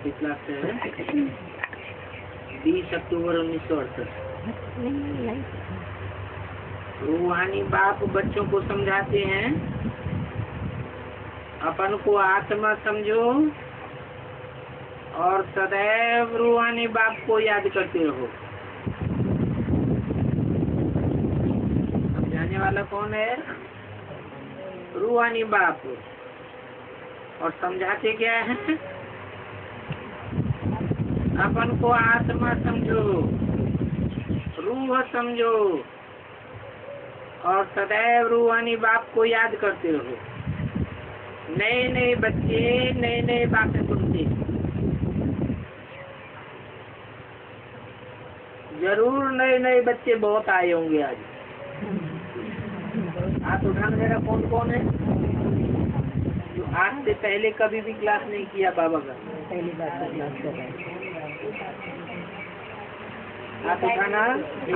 आपकी क्लास है 20 अक्टूबर 1968। रूहानी बाप बच्चों को समझाते हैं अपन को आत्मा समझो और सदैव रूहानी बाप को याद करते रहो। समझाने वाला कौन है? रूहानी बाप। और समझाते क्या है? अपन को आत्मा समझो, रूह समझो और सदैव रूहानी बाप को याद करते रहो। नए नए बच्चे नए नए बातें सुनते हैं। जरूर नए नए बच्चे बहुत आए होंगे आज। हाथ उठाना जरा, कौन कौन है जो आज से पहले कभी भी क्लास नहीं किया बाबा का? पहली बार क्लास कर रहे हैं। हाथ उठाना।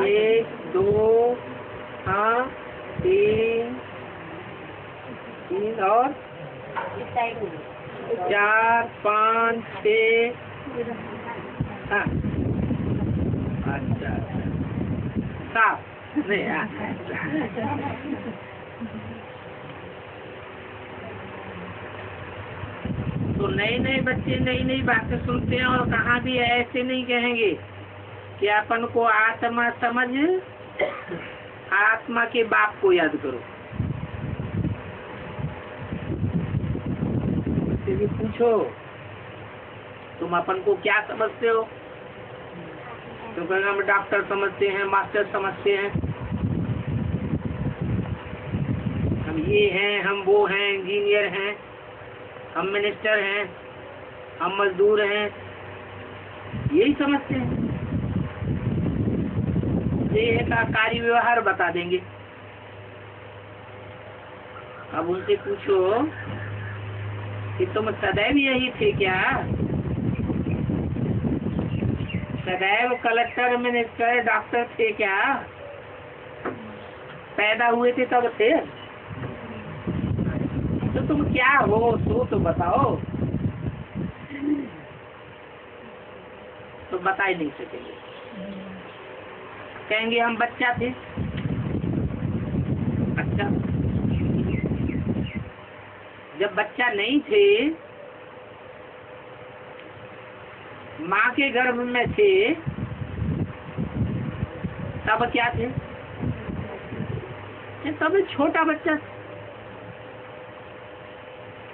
1 2 हाँ 3 और 4 5 6 हाँ अच्छा 7 नहीं तो नए नए बच्चे नई नई बातें सुनते हैं और कहाँ भी ऐसे नहीं कहेंगे कि अपन को आत्मा समझ, आत्मा के बाप को याद करो। उससे भी पूछो तुम अपन को क्या समझते हो? तो कहेंगे हम डॉक्टर समझते हैं, मास्टर समझते हैं, हम ये हैं, हम वो हैं, इंजीनियर हैं, हम मिनिस्टर हैं, हम मजदूर हैं, यही समझते हैं। देह का कार्य व्यवहार बता देंगे। अब उनसे पूछो कि तुम सदैव यही थे क्या? सदैव कलेक्टर, मिनिस्टर, डॉक्टर थे क्या? पैदा हुए थे तब थे? तो तुम क्या हो तो बताओ। तो बता ही नहीं सकेंगे। कहेंगे हम बच्चा थे। अच्छा, जब बच्चा नहीं थे, माँ के गर्भ में थे, तब क्या थे? तब छोटा बच्चा था।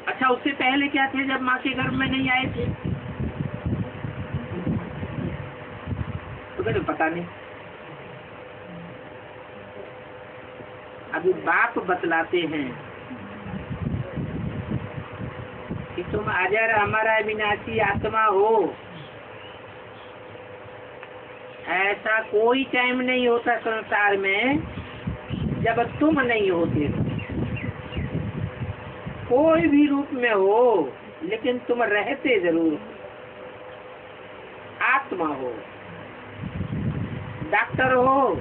अच्छा, उससे पहले क्या थे जब माँ के गर्भ में नहीं आए थे? तो कहते पता नहीं। अभी बाप बतलाते हैं कि तुम अजर अमर अविनाशी आत्मा हो। ऐसा कोई टाइम नहीं होता संसार में जब तुम नहीं होते। कोई भी रूप में हो लेकिन तुम रहते जरूर हो। आत्मा हो। डॉक्टर हो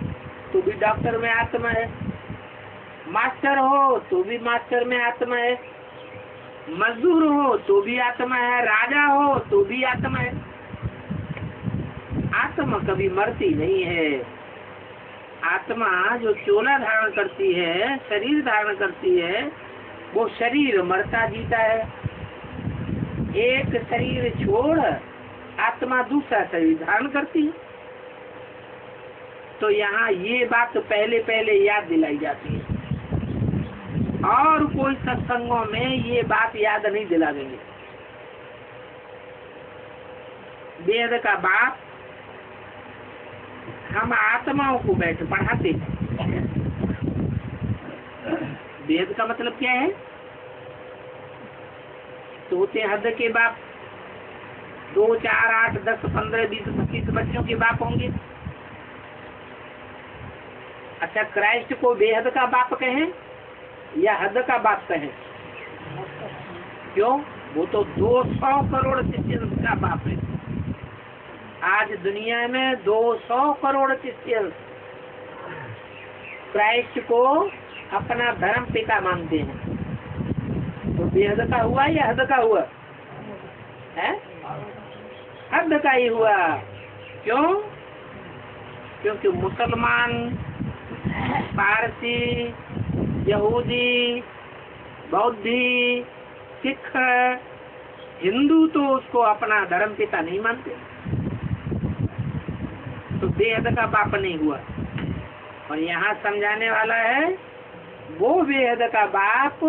तो भी डॉक्टर में आत्मा है, मास्टर हो तो भी मास्टर में आत्मा है, मजदूर हो तो भी आत्मा है, राजा हो तो भी आत्मा है। आत्मा कभी मरती नहीं है। आत्मा जो चोला धारण करती है, शरीर धारण करती है, वो शरीर मरता जीता है। एक शरीर छोड़ आत्मा दूसरा शरीर धारण करती है। तो यहाँ ये बात पहले पहले याद दिलाई जाती है और कोई सत्संगों में ये बात याद नहीं दिला देंगे। वेद का बाप हम आत्माओं को बैठ पढ़ाते हैं। वेद का मतलब क्या है? तोते हद के बाप 2 4 8 10 15 20 25 बच्चों के बाप होंगे। अच्छा, क्राइस्ट को बेहद का बाप कहें या हद का बाप कहें? क्यों? वो तो 200 करोड़ क्रिश्चियंस का बाप है। आज दुनिया में 200 करोड़ क्रिश्चियंस क्राइस्ट को अपना धर्म पिता मानते हैं। तो बेहद का हुआ या हद का हुआ है? हद का ही हुआ। क्यों? क्योंकि मुसलमान, पारसी, यहूदी, बौद्धी, सिख, हिंदू तो उसको अपना धर्म पिता नहीं मानते, तो बेहद का बाप नहीं हुआ। और यहाँ समझाने वाला है वो बेहद का बाप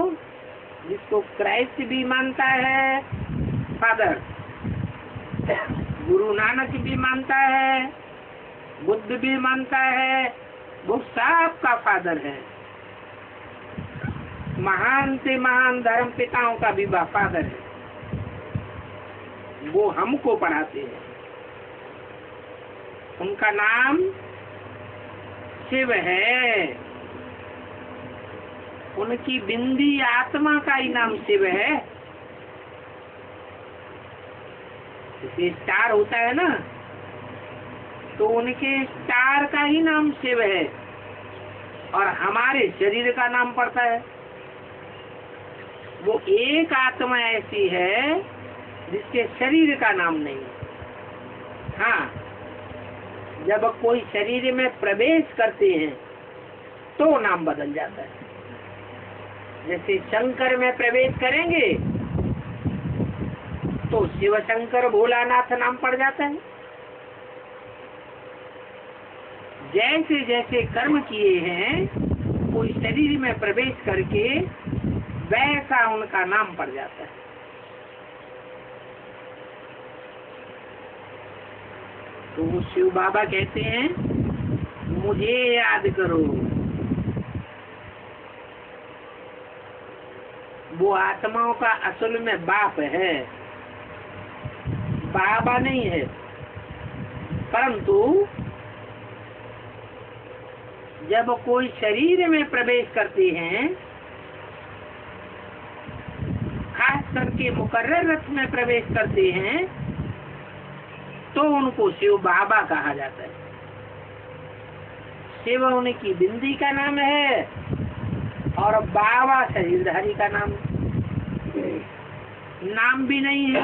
जिसको क्राइस्ट भी मानता है, फादर, गुरु नानक भी मानता है, बुद्ध भी मानता है, वो सबका फादर है। महान से महान धर्म पिताओं का भी फादर है। वो हमको पढ़ाते हैं। उनका नाम शिव है। उनकी बिंदी आत्मा का ही नाम शिव है। जैसे स्टार होता है ना, तो उनके स्टार का ही नाम शिव है और हमारे शरीर का नाम पड़ता है। वो एक आत्मा ऐसी है जिसके शरीर का नाम नहीं। हाँ, जब कोई शरीर में प्रवेश करते हैं तो नाम बदल जाता है। जैसे शंकर में प्रवेश करेंगे तो शिव शंकर भोलानाथ नाम पड़ जाता है। जैसे जैसे कर्म किए हैं कोई शरीर में प्रवेश करके वैसा उनका नाम पड़ जाता है। तो वो शिव बाबा कहते हैं मुझे याद करो। वो आत्माओं का असल में बाप है, बाबा नहीं है। परंतु जब कोई शरीर में प्रवेश करते हैं, खास करके मुकर्रर रथ में प्रवेश करते हैं, तो उनको शिव बाबा कहा जाता है। शिव उनकी बिंदी का नाम है और बाबा शरीरधारी का नाम भी नहीं है।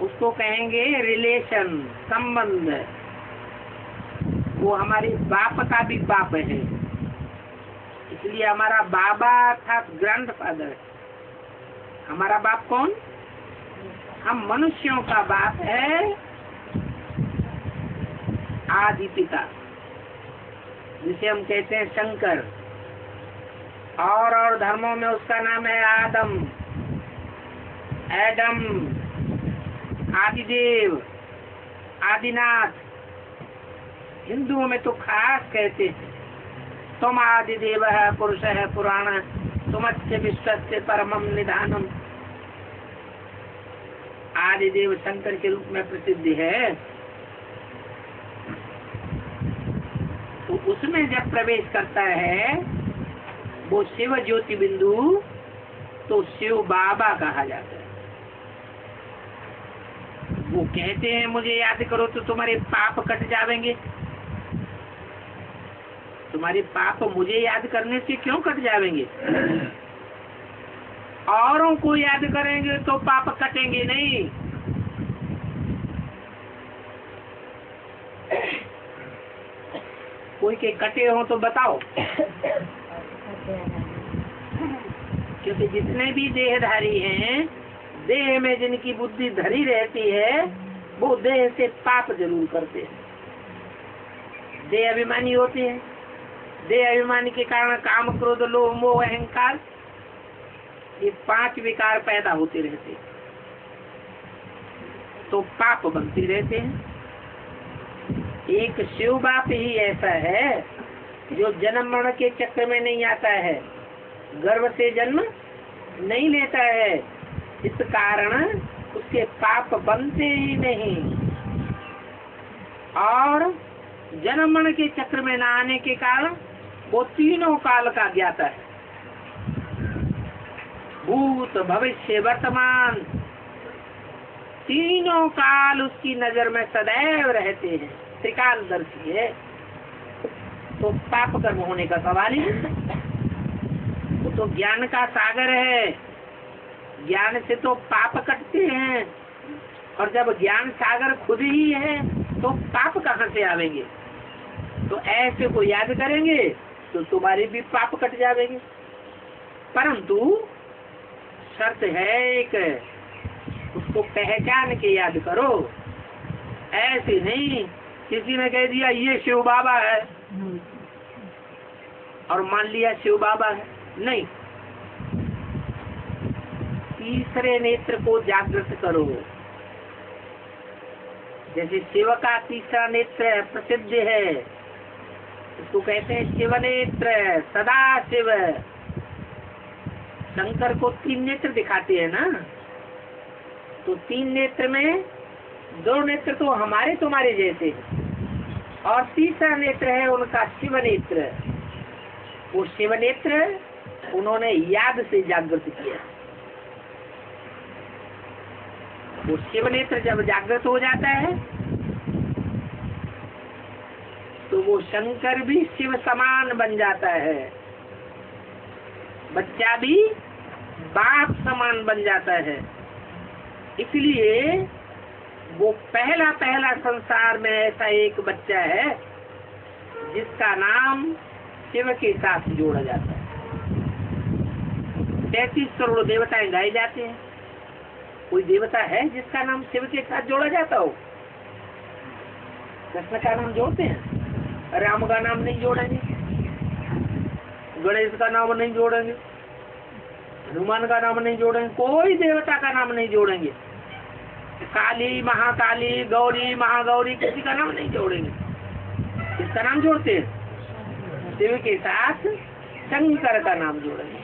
उसको कहेंगे रिलेशन, संबंध। वो हमारे बाप का भी बाप है, इसलिए हमारा बाबा अर्थात ग्रैंडफादर। हमारा बाप कौन? हम मनुष्यों का बाप है आदि पिता, जिसे हम कहते हैं शंकर। और धर्मों में उसका नाम है आदम, एडम, आदिदेव, आदिनाथ। हिंदुओं में तो खास कहते हैं तुम आदिदेव है, पुरुष है, पुराण, तुमस्य विश्वस्य परमम निधानम। आदिदेव शंकर के रूप में प्रसिद्ध है। तो उसमें जब प्रवेश करता है वो शिव ज्योति बिंदु, तो शिव बाबा कहा जाता है। वो कहते हैं मुझे याद करो तो तुम्हारे पाप कट जाएंगे। तुम्हारे पाप मुझे याद करने से क्यों कट जाएंगे? औरों को याद करेंगे तो पाप कटेंगे नहीं। कोई के कटे हो तो बताओ। क्योंकि जितने भी देहधारी हैं, देह में जिनकी बुद्धि धरी रहती है, वो देह से पाप जरूर करते हैं। देह अभिमानी होते हैं। देह अभिमानी के कारण काम, क्रोध, लोभ, मोह, अहंकार, ये 5 विकार पैदा होते रहते हैं, तो पाप बनते रहते हैं। एक शिव बाप ही ऐसा है जो जन्म मरण के चक्कर में नहीं आता है, गर्भ से जन्म नहीं लेता है, इस कारण उसके पाप बनते ही नहीं। और जन्म मरण के चक्र में न आने के कारण वो तीनों काल का ज्ञाता है। भूत, भविष्य, वर्तमान, तीनों काल उसकी नजर में सदैव रहते हैं। त्रिकालदर्शी है। तो पाप कर्म होने का सवाल ही नहीं। वो तो ज्ञान का सागर है। ज्ञान से तो पाप कटते हैं और जब ज्ञान सागर खुद ही है तो पाप कहाँ से आवेंगे? तो ऐसे को याद करेंगे तो तुम्हारे भी पाप कट जाएंगे। परंतु शर्त है एक, उसको पहचान के याद करो। ऐसे नहीं किसी ने कह दिया ये शिव बाबा है और मान लिया शिव बाबा है, नहीं। तीसरे नेत्र को जागृत करो। जैसे शिव का तीसरा नेत्र प्रसिद्ध है, इसको कहते हैं शिव नेत्र, सदा शिव। शंकर को 3 नेत्र दिखाते हैं ना, तो 3 नेत्र में 2 नेत्र तो हमारे तुम्हारे जैसे हैं और तीसरा नेत्र है उनका शिव नेत्र। वो शिव नेत्र उन्होंने याद से जागृत किया। वो शिव नेत्र जब जागृत हो जाता है तो वो शंकर भी शिव समान बन जाता है, बच्चा भी बाप समान बन जाता है। इसलिए वो पहला संसार में ऐसा एक बच्चा है जिसका नाम शिव के साथ जोड़ा जाता है। 33 करोड़ देवताएं गाए जाते हैं, कोई देवता है जिसका नाम शिव के साथ जोड़ा जाता हो? कृष्ण का नाम जोड़ते हैं, राम का नाम नहीं जोड़ेंगे, गणेश का नाम नहीं जोड़ेंगे, हनुमान का नाम नहीं जोड़ेंगे, कोई देवता का नाम नहीं जोड़ेंगे। काली, महाकाली, गौरी, महागौरी, किसी का नाम नहीं जोड़ेंगे। किसका नाम जोड़ते हैं? शिव के साथ शंकर का नाम जोड़ेंगे।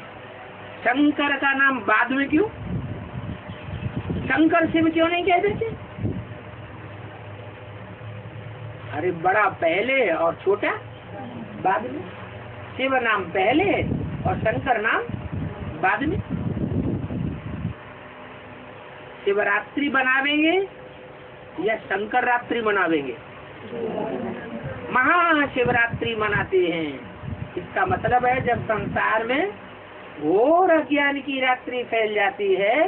शंकर का नाम बाद में क्यों? शंकर शिव क्यों नहीं कह देते? अरे बड़ा पहले और छोटा बाद में। शिव नाम पहले और शंकर नाम बाद में। शिवरात्रि बनावेंगे या शंकर रात्रि मनावेंगे? महाशिवरात्रि मनाते हैं। इसका मतलब है जब संसार में घोर अज्ञान की रात्रि फैल जाती है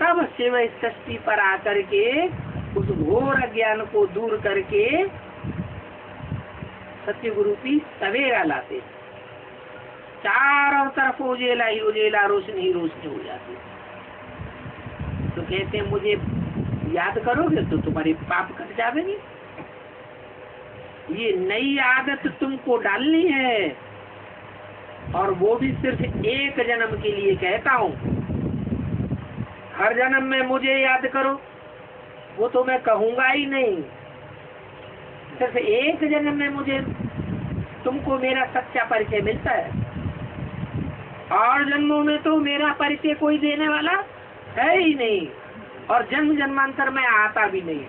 तब शिव इस सृष्टि पर आकर के उस घोर अज्ञान को दूर करके सत्यगुरु सवेरा लाते। चारों तरफ उजेला ही उजेला, रोशनी ही रोशनी हो जाती। तो कहते हैं मुझे याद करोगे तो तुम्हारे पाप कट जाएंगे। ये नई आदत तुमको डालनी है और वो भी सिर्फ एक जन्म के लिए कहता हूँ। हर जन्म में मुझे याद करो वो तो मैं कहूंगा ही नहीं। सिर्फ एक जन्म में मुझे तुमको मेरा सच्चा परिचय मिलता है और जन्मों में तो मेरा परिचय कोई देने वाला है ही नहीं और जन्म जन्मांतर में आता भी नहीं।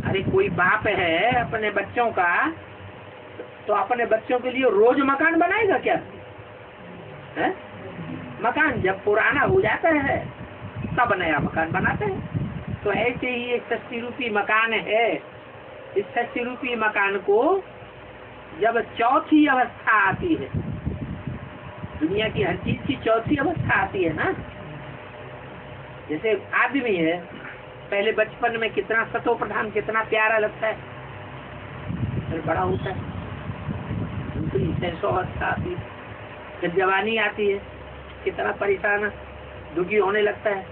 अरे कोई बाप है अपने बच्चों का तो अपने बच्चों के लिए रोज मकान बनाएगा क्या? है? मकान जब पुराना हो जाता है तब नया मकान बनाते हैं। तो ऐसे ही एक सृष्टि रूपी मकान है। इस सृष्टि रूपी मकान को जब चौथी अवस्था आती है, दुनिया की हर चीज की चौथी अवस्था आती है ना। जैसे आदमी है, पहले बचपन में कितना सतो प्रधान, कितना प्यारा लगता है, फिर बड़ा होता है, दूसरी अवस्था आती है, फिर जवानी आती है, कितना परेशान दुखी होने लगता है,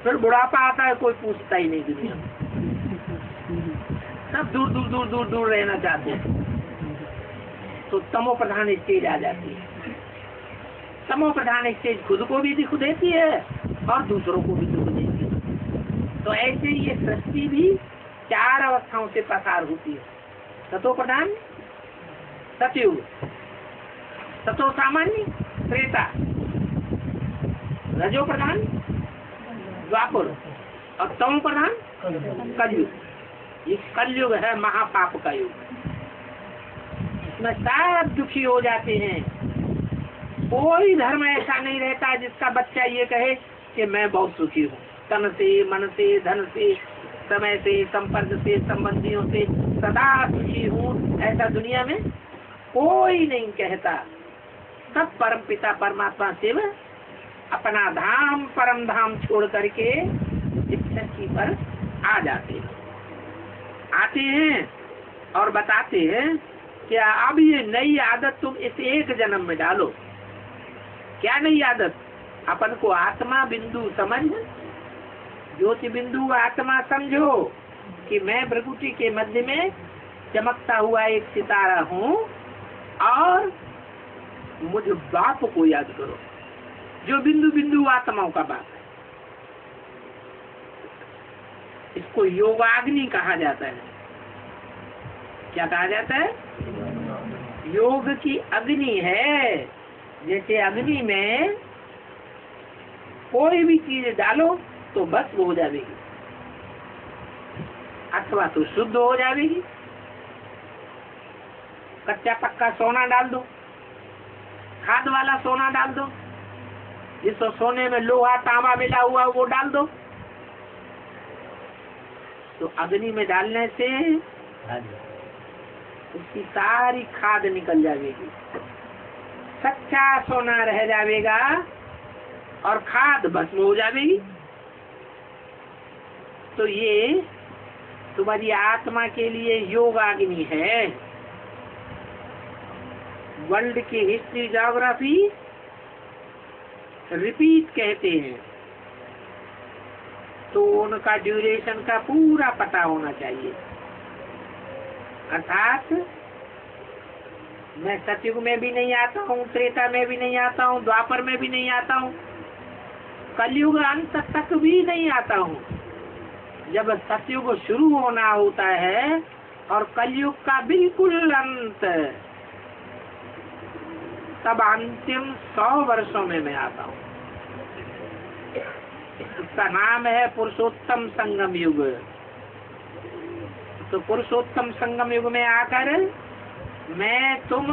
फिर बुढ़ापा आता है, कोई पूछता ही नहीं दुनिया में, सब दूर दूर दूर दूर दूर रहना चाहते हैं। तो तमो प्रधान स्टेज आ जाती है। तमो प्रधान स्टेज खुद को भी दुख देती है और दूसरों को भी दुख देती है। तो ऐसे ये सृष्टि भी 4 अवस्थाओं से पसार होती है। सतो प्रधान सतयुग, सतो सामान्य त्रेता, रजो प्रधान द्वापर और तमो प्रधान कलयुग। ये कलयुग है महापाप का युग। इसमें सब दुखी हो जाते हैं। कोई धर्म ऐसा नहीं रहता जिसका बच्चा ये कहे कि मैं बहुत सुखी हूँ, तन से, मन से, धन से, समय से, संपर्क से, संबंधियों से सदा सुखी हूँ। ऐसा दुनिया में कोई नहीं कहता। सब परम पिता परमात्मा शिव अपना धाम परम धाम छोड़ करके इस धरती पर आ जाते हैं, आते हैं और बताते हैं कि अब ये नई आदत तुम इस एक जन्म में डालो। क्या नई आदत? अपन को आत्मा बिंदु समझ, ज्योति बिंदु आत्मा समझो कि मैं प्रकृति के मध्य में चमकता हुआ एक सितारा हूँ, और मुझ बाप को याद करो जो बिंदु बिंदु आत्माओं का बाप है। इसको योगाग्नि कहा जाता है। क्या कहा जाता है? योग की अग्नि है। जैसे अग्नि में कोई भी चीज डालो तो भस्म हो जाएगी, अथवा तो शुद्ध हो जाएगी। कच्चा पक्का सोना डाल दो, खाद वाला सोना डाल दो, जिसको सोने में लोहा तांबा मिला हुआ वो डाल दो, तो अग्नि में डालने से उसकी सारी खाद निकल जाएगी, सच्चा सोना रह जाएगा और खाद भस्म हो जाएगी। तो ये तुम्हारी आत्मा के लिए योगाग्नि है। वर्ल्ड की हिस्ट्री ज्योग्राफी रिपीट कहते हैं, तो उनका ड्यूरेशन का पूरा पता होना चाहिए। अर्थात मैं सतयुग में भी नहीं आता हूँ, त्रेता में भी नहीं आता हूँ, द्वापर में भी नहीं आता हूँ, कलयुग अंत तक भी नहीं आता हूँ। जब सतयुग शुरू होना होता है और कलयुग का बिल्कुल अंत, तब अंतिम 100 वर्षों में मैं आता हूँ। उसका नाम है पुरुषोत्तम संगम युग। तो पुरुषोत्तम संगम युग में आकर मैं तुम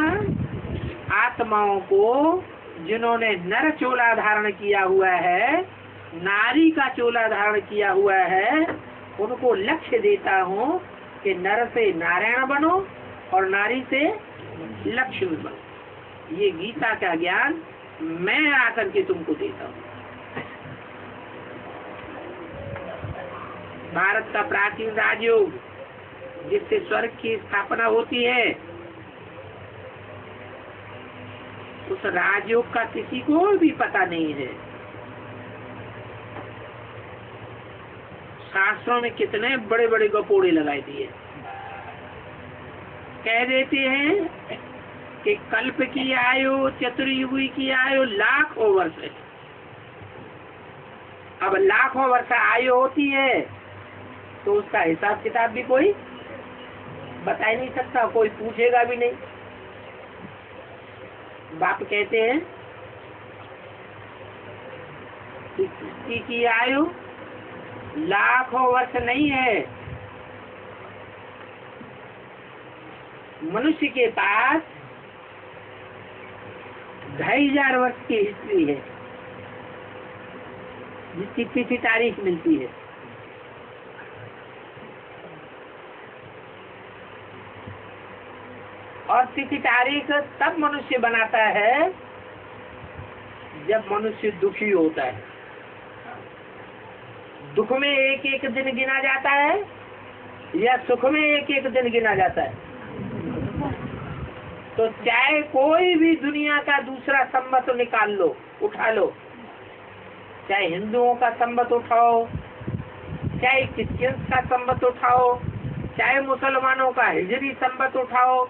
आत्माओं को, जिन्होंने नर चोला धारण किया हुआ है, नारी का चोला धारण किया हुआ है, उनको लक्ष्य देता हूँ कि नर से नारायण बनो और नारी से लक्ष्मी बनो। ये गीता का ज्ञान मैं आकर के तुमको देता हूँ। भारत का प्राचीन राजयोग जिससे स्वर्ग की स्थापना होती है, उस राजयोग का किसी को भी पता नहीं है। शास्त्रों में कितने बड़े बड़े गपोड़े लगाए दिए, कह देते हैं कि कल्प की आयु, चतुर्युगी की आयु लाखों वर्ष है। अब लाखों वर्ष आयु होती है तो उसका हिसाब किताब भी कोई बता ही नहीं सकता, कोई पूछेगा भी नहीं। बाप कहते हैं कि सृष्टि की आयु लाखों वर्ष नहीं है, मनुष्य के पास 2500 वर्ष की हिस्ट्री है, जिसकी तिथि तारीख मिलती है। और तिथि तारीख तब मनुष्य बनाता है जब मनुष्य दुखी होता है। दुख में एक एक दिन गिना जाता है या सुख में एक एक दिन गिना जाता है? तो चाहे कोई भी दुनिया का दूसरा संबत निकाल लो, उठा लो, चाहे हिंदुओं का संबत उठाओ, चाहे क्रिश्चियंस का संबत उठाओ, चाहे मुसलमानों का हिजरी संबत उठाओ,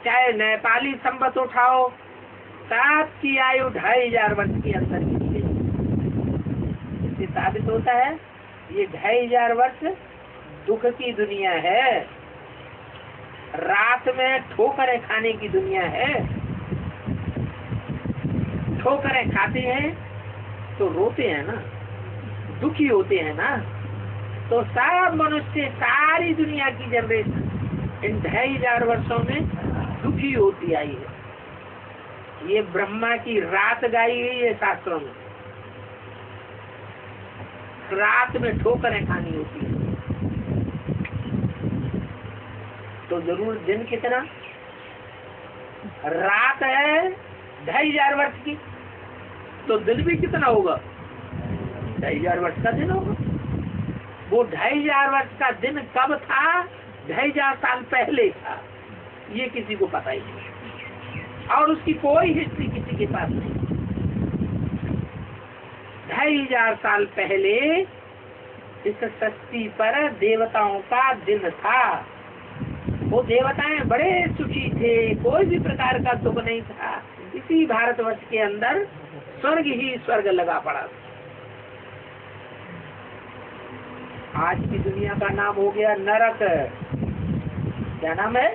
चाहे नेपाली संबत उठाओ, सबकी आयु 2500 वर्ष के अंदर की गई। इससे साबित होता है ये 2500 वर्ष दुख की दुनिया है, रात में ठोकरें खाने की दुनिया है। ठोकरें खाते हैं तो रोते हैं ना, दुखी होते हैं ना। तो सब मनुष्य, सारी दुनिया की जनरेशन इन 2500 वर्षों में दुखी होती आई है। ये ब्रह्मा की रात गाई गई है शास्त्रों में। रात में ठोकरें खानी होती है, तो जरूर दिन कितना? रात है 2500 वर्ष की, तो दिन भी कितना होगा? 2500 वर्ष का दिन होगा। वो 2500 वर्ष का दिन कब था? 2500 साल पहले था, ये किसी को पता ही नहीं, और उसकी कोई हिस्ट्री किसी के पास नहीं। 2500 साल पहले इस सृष्टि पर देवताओं का दिन था। वो देवताएं बड़े सुखी थे, कोई भी प्रकार का दुख नहीं था। इसी भारतवर्ष के अंदर स्वर्ग ही स्वर्ग लगा पड़ा। आज की दुनिया का नाम हो गया नरक। क्या नाम है?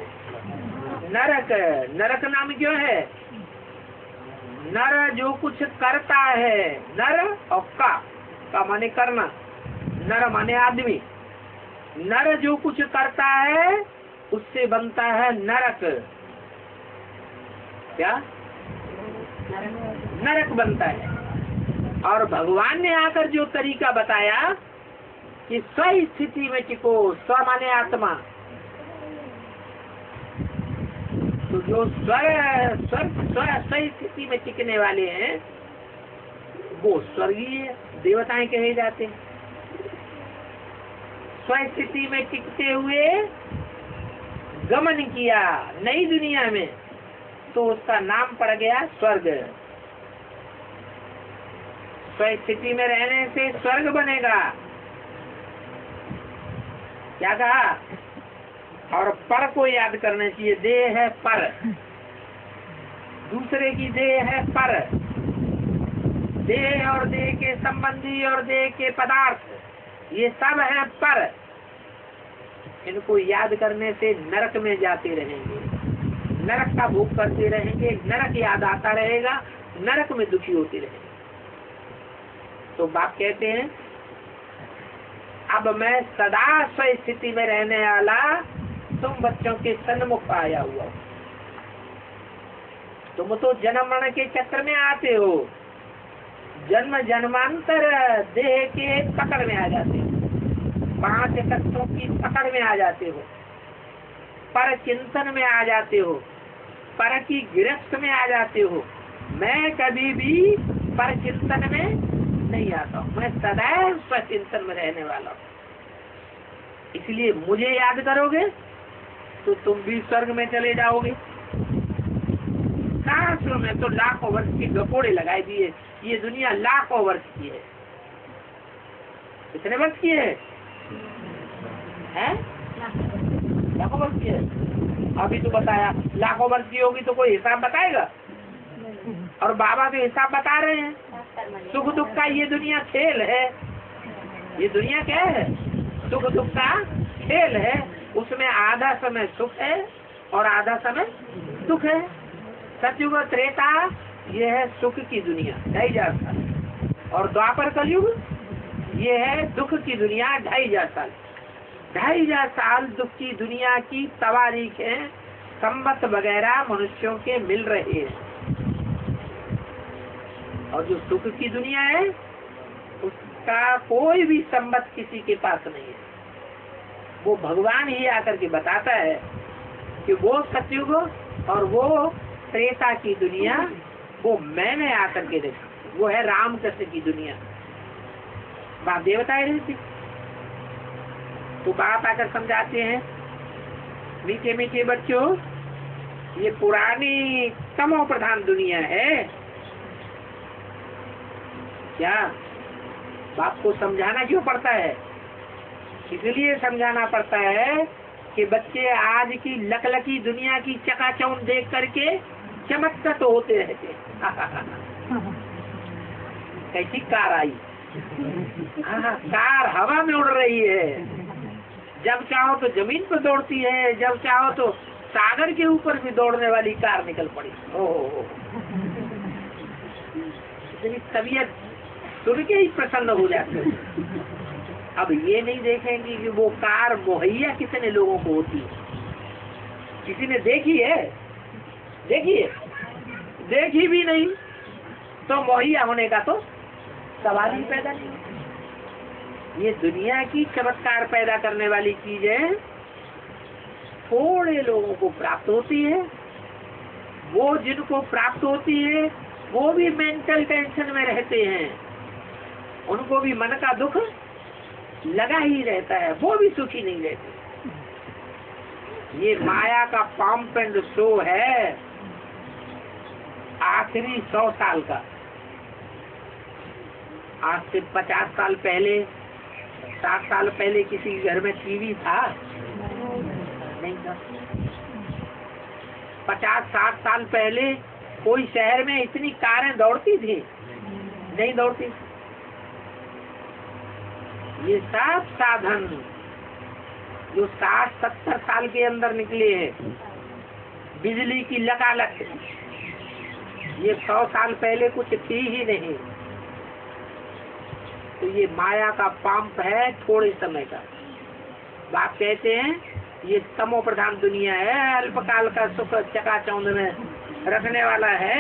नरक। नरक नाम क्यों है? नर जो कुछ करता है, नर और का माने करना, नर माने आदमी। नर जो कुछ करता है उससे बनता है नरक। क्या? नरक बनता है। और भगवान ने आकर जो तरीका बताया कि स्व स्थिति में टिको, स्व माने आत्मा, तो जो स्व स्थिति में टिकने वाले हैं वो स्वर्गीय देवताएं कहे जाते हैं। स्व स्थिति में टिकते हुए गमन किया नई दुनिया में, तो उसका नाम पड़ गया स्वर्ग। स्व स्थिति में रहने से स्वर्ग बनेगा। क्या कहा? और पर को याद करना चाहिए। देह है पर, दूसरे की देह है पर। देह और देह के संबंधी और देह के पदार्थ, ये सब है पर। इनको याद करने से नरक में जाते रहेंगे, नरक का भोग करते रहेंगे, नरक याद आता रहेगा, नरक में दुखी होते रहेंगे। तो बाप कहते हैं अब मैं सदा स्व स्थिति में रहने वाला तुम बच्चों के सन्मुख आया हुआ। तुम तो जन्म मरण के चक्र में आते हो, जन्म जन्मांतर देह के पकड़ में आ जाते हो, 5 तत्वों की पकड़ में आ जाते हो, पर चिंतन में आ जाते हो, पर की गिरफ्त में आ जाते हो। मैं कभी भी पर चिंतन में नहीं आता हूँ, मैं सदैव स्वचिंतन में रहने वाला हूँ। इसलिए मुझे याद करोगे तो तुम भी स्वर्ग में चले जाओगे। शास्त्रों में तो लाखों वर्ष के गपोड़े लगाए दिए, ये दुनिया लाखों वर्ष की है। कितने वर्ष की है? लाखों वर्ष की है। अभी तो बताया लाखों वर्ष की होगी तो कोई हिसाब बताएगा? और बाबा तो हिसाब बता रहे हैं। सुख दुख का ये दुनिया खेल है। ये दुनिया क्या है? सुख दुख का खेल है। उसमें आधा समय सुख है और आधा समय दुख है। सतयुग त्रेता ये है सुख की दुनिया 2500 साल, और द्वापर कलयुग ये है दुख की दुनिया 2500 साल। 2500 साल दुख की दुनिया की तवारीख है, संवत वगैरह मनुष्यों के मिल रहे हैं। और जो सुख की दुनिया है उसका कोई भी संबंध किसी के पास नहीं है। वो भगवान ही आकर के बताता है कि वो सतयुग और वो त्रेता की दुनिया वो मैंने आकर के देखा, वो है रामकृष्ण की दुनिया। बाप देवताएं रहती, तो बाप आकर समझाते हैं मीठे मीठे बच्चों, ये पुरानी तमो प्रधान दुनिया है। क्या बाप को समझाना क्यों पड़ता है? इसलिए समझाना पड़ता है कि बच्चे आज की लकलकी दुनिया की चकाचौंध देख करके चमत्कृत होते रहते। कैसी कार आई? हाँ, कार हवा में उड़ रही है। जब चाहो तो जमीन पर दौड़ती है, जब चाहो तो सागर के ऊपर भी दौड़ने वाली कार निकल पड़ी। ओह, तबीयत सुन के ही प्रसन्न हो जाते हैं। अब ये नहीं देखेंगे कि वो कार मुहैया कितने लोगों को होती है। किसी ने देखी है? देखिए, देखी भी नहीं तो मुहैया होने का तो सवाल ही पैदा नहीं। ये दुनिया की चमत्कार पैदा करने वाली चीजें थोड़े लोगों को प्राप्त होती है। वो जिनको प्राप्त होती है वो भी मेंटल टेंशन में रहते हैं, उनको भी मन का दुख लगा ही रहता है, वो भी सुखी नहीं रहते। ये माया का पंप एंड शो है आखिरी 100 साल का। आज से 50 साल पहले, 60 साल पहले किसी घर में टीवी था? नहीं था। 50-60 साल पहले कोई शहर में इतनी कारें दौड़ती थी? नहीं दौड़ती। ये सब साधन जो 60-70 साल के अंदर निकले हैं, बिजली की लकालक, ये 100 साल पहले कुछ थी ही नहीं। तो ये माया का पंप है थोड़े समय का। बाप कहते हैं ये तमो प्रधान दुनिया है, अल्पकाल का सुख चकाचौंध में रखने वाला है।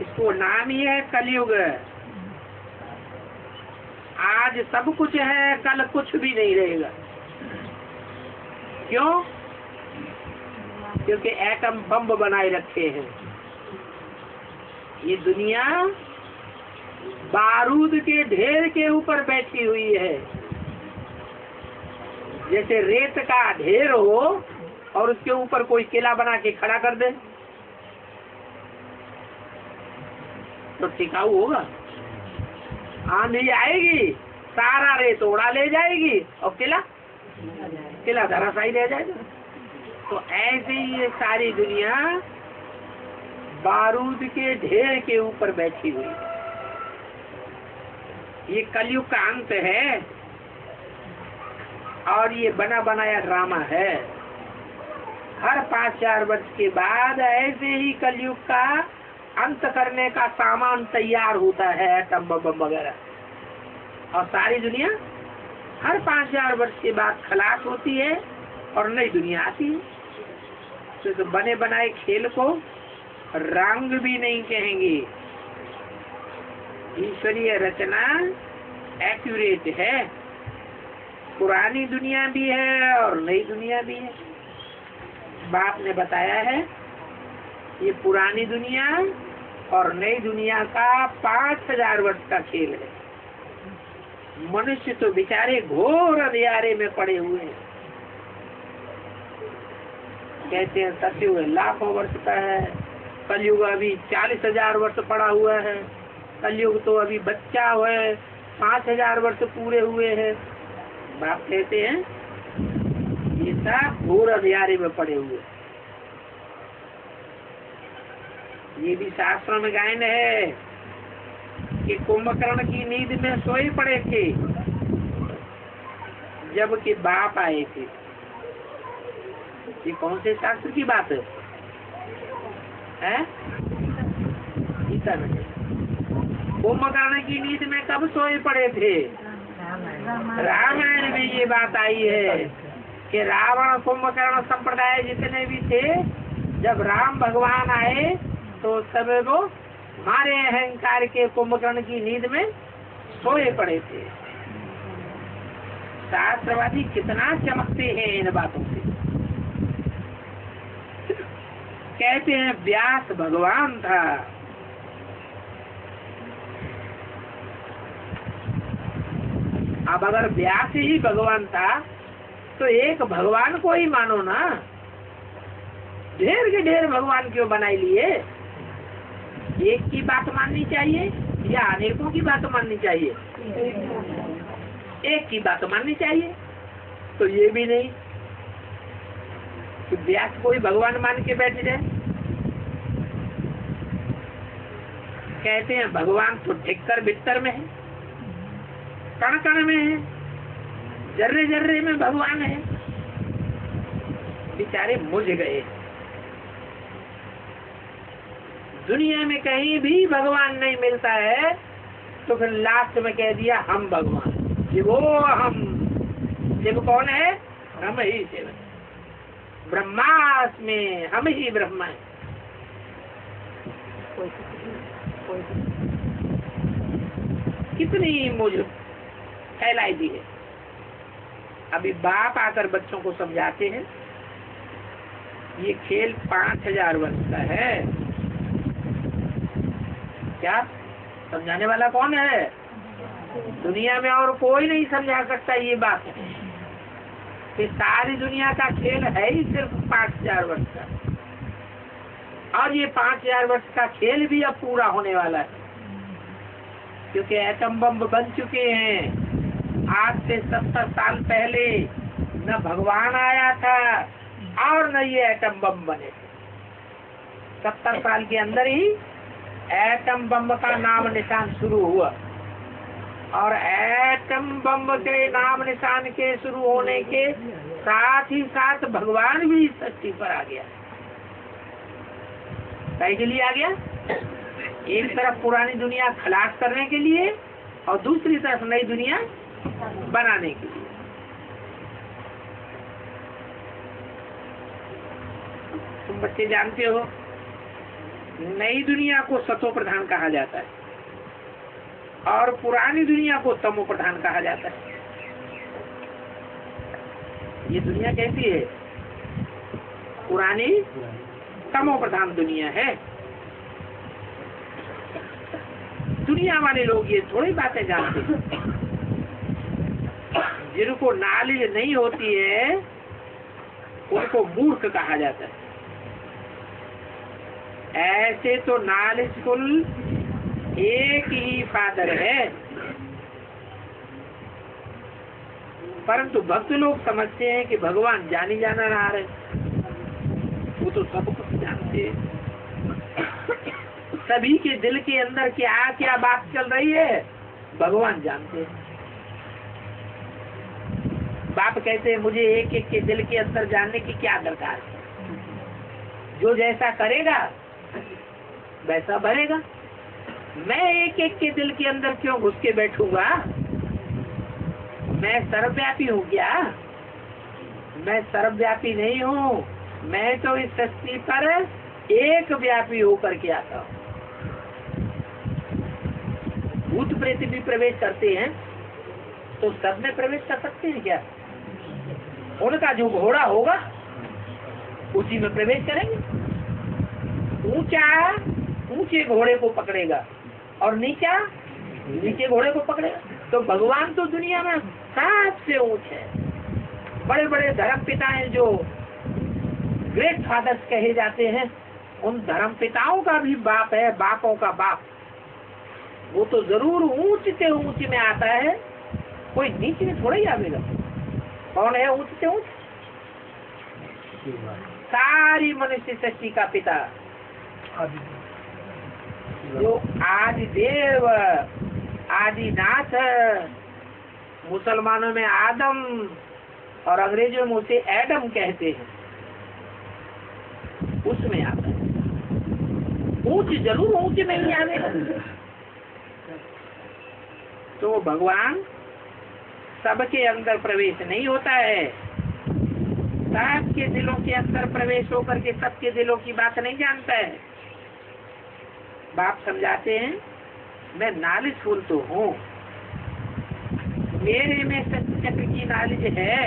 इसको नाम ही है कलयुग। आज सब कुछ है, कल कुछ भी नहीं रहेगा। क्यों? क्योंकि एटम बम बनाए रखे हैं। ये दुनिया बारूद के ढेर के ऊपर बैठी हुई है। जैसे रेत का ढेर हो और उसके ऊपर कोई किला बना के खड़ा कर दे तो टिकाऊ होगा? आंधी आएगी, सारा रेत उड़ा ले जाएगी और किला धराशायी रह जाएगा। तो ऐसे ही ये सारी दुनिया बारूद के ढेर के ऊपर बैठी हुई है। ये कलयुग का अंत है और ये बना बनाया ड्रामा है। हर 5-4 वर्ष के बाद ऐसे ही कलयुग का अंत करने का सामान तैयार होता है, एटम बम वगैरह। और सारी दुनिया हर 5-4 वर्ष के बाद खलास होती है और नई दुनिया आती है। तो बने बनाए खेल को रंग भी नहीं कहेंगे। ईश्वरीय रचना एक्यूरेट है। पुरानी दुनिया भी है और नई दुनिया भी है। बाप ने बताया है ये पुरानी दुनिया और नई दुनिया का 5000 वर्ष का खेल है। मनुष्य तो बेचारे घोर अंधियारे में पड़े हुए हैं। कहते हैं सतयुग लाखों वर्ष का है, कलयुग अभी 40,000 वर्ष पड़ा हुआ है। कलयुग तो अभी बच्चा है, 5000 वर्ष पूरे हुए हैं। बाप कहते हैं ये सब घोर अंधियारे में पड़े हुए। ये भी शास्त्रों में गायन है कि कुंभकर्ण की नींद में सोए पड़े थे जबकि बाप आए थे। ये कौन से शास्त्र की बात है? गीता में। कुंभकर्ण की नींद में कब सोए पड़े थे? रामायण में ये बात आई है कि रावण कुंभकर्ण संप्रदाय जितने भी थे, जब राम भगवान आए तो सब वो मारे अहंकार के कुंभकर्ण की नींद में सोए पड़े थे। शास्त्रवादी कितना चमकते हैं इन बातों से। कहते हैं व्यास भगवान था। अब अगर व्यास ही भगवान था तो एक भगवान को ही मानो ना। ढेर के ढेर भगवान क्यों बनाए लिए? एक की बात माननी चाहिए या अनेकों की बात माननी चाहिए? एक की बात माननी चाहिए। तो ये भी नहीं कि व्यास को ही भगवान मान के बैठ जाए। कहते हैं भगवान तो ठिक्कर बिस्तर में है, कण कण में है, जर्रे जर्रे में भगवान है। बेचारे मुझ गए। दुनिया में कहीं भी भगवान नहीं मिलता है तो फिर लास्ट में कह दिया हम भगवान। शिवो हम। शिव कौन है? हम ही शिव। ब्रह्मास्मि, हम ही ब्रह्मा है। कितनी मुझ फैलाई दी है। अभी बाप आकर बच्चों को समझाते हैं ये खेल 5000 वर्ष का है। क्या समझाने वाला कौन है? दुनिया में और कोई नहीं समझा सकता ये बात कि सारी दुनिया का खेल है ही सिर्फ 5000 वर्ष का, और ये 5000 वर्ष का खेल भी अब पूरा होने वाला है, क्योंकि एटम बम बन चुके हैं। आज से 70 साल पहले न भगवान आया था और न ये एटम बम बने। 70 साल के अंदर ही एटम बम का नाम निशान शुरू हुआ, और एटम बम के नाम निशान के शुरू होने के साथ ही साथ भगवान भी इस धरती पर आ गया। के लिए आ गया, एक तरफ पुरानी दुनिया खलास करने के लिए और दूसरी तरफ नई दुनिया बनाने के लिए। तुम बच्चे जानते हो नई दुनिया को सतो प्रधान कहा जाता है और पुरानी दुनिया को तमो प्रधान कहा जाता है। ये दुनिया कैसी है? पुरानी तमो प्रधान दुनिया है। दुनिया वाले लोग ये थोड़ी बातें जानते हैं। जिनको नॉलेज नहीं होती है उनको मूर्ख कहा जाता है। ऐसे तो नॉलेजफुल एक ही फादर है, परंतु भक्त लोग समझते हैं कि भगवान जानी जाना रहा है, वो तो सब कुछ जानते हैं। सभी के दिल के अंदर क्या क्या बात चल रही है भगवान जानते हैं। बाप कहते हैं मुझे एक एक के दिल के अंदर जानने की क्या दरकार है, जो जैसा करेगा वैसा भरेगा। मैं एक एक के दिल के अंदर क्यों घुस के बैठूंगा? मैं सर्वव्यापी हूँ क्या? मैं सर्वव्यापी नहीं हूँ। मैं तो इस सृष्टि पर एक व्यापी होकर के आता हूँ। भूत प्रेत भी प्रवेश करते हैं तो सब में प्रवेश कर सकते हैं क्या? उनका जो घोड़ा होगा उसी में प्रवेश करेंगे। ऊंचे घोड़े को पकड़ेगा और नीचे घोड़े को पकड़ेगा। तो भगवान तो दुनिया में सबसे ऊंचे है। बड़े बड़े धर्म पिता हैं जो ग्रेट फादर्स कहे जाते हैं, उन धर्म पिताओं का भी बाप है, बापों का बाप। वो तो जरूर ऊंच से ऊंच में आता है, कोई नीचे में थोड़ा ही आवेगा। कौन है ऊंच से ऊंच? सारी मनुष्य सृष्टि का पिता जो आदि देव आदिनाथ, मुसलमानों में आदम और अंग्रेजों में उसे एडम कहते हैं, उसमें आता है। ऊंच जरूर ऊंच नहीं आवेगा। तो भगवान सबके अंदर प्रवेश नहीं होता है, सबके दिलों के अंदर प्रवेश होकर के सबके दिलों की बात नहीं जानता है। बाप समझाते हैं मैं नॉलेजफुल तो हूँ, मेरे में सत्य चक्र की नॉलेज है,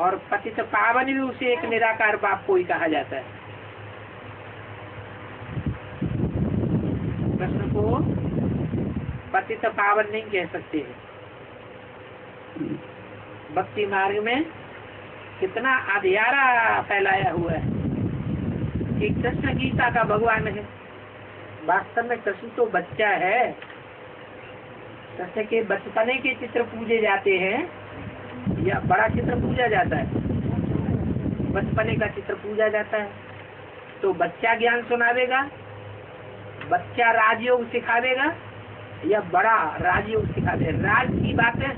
और पतित पावन भी उसे एक निराकार बाप को ही कहा जाता है। कृष्ण को पतित पावन नहीं कह सकते हैं। भक्ति मार्ग में कितना अंधियारा फैलाया हुआ है कि कृष्ण गीता का भगवान है। वास्तव में कृष्ण तो बच्चा है। कृष्ण के बचपने के चित्र पूजे जाते हैं या बड़ा चित्र पूजा जाता है? बचपने का चित्र पूजा जाता है। तो बच्चा ज्ञान सुनावेगा, बच्चा राजयोग सिखावेगा या बड़ा राजयोग सिखावेगा? राज की बातें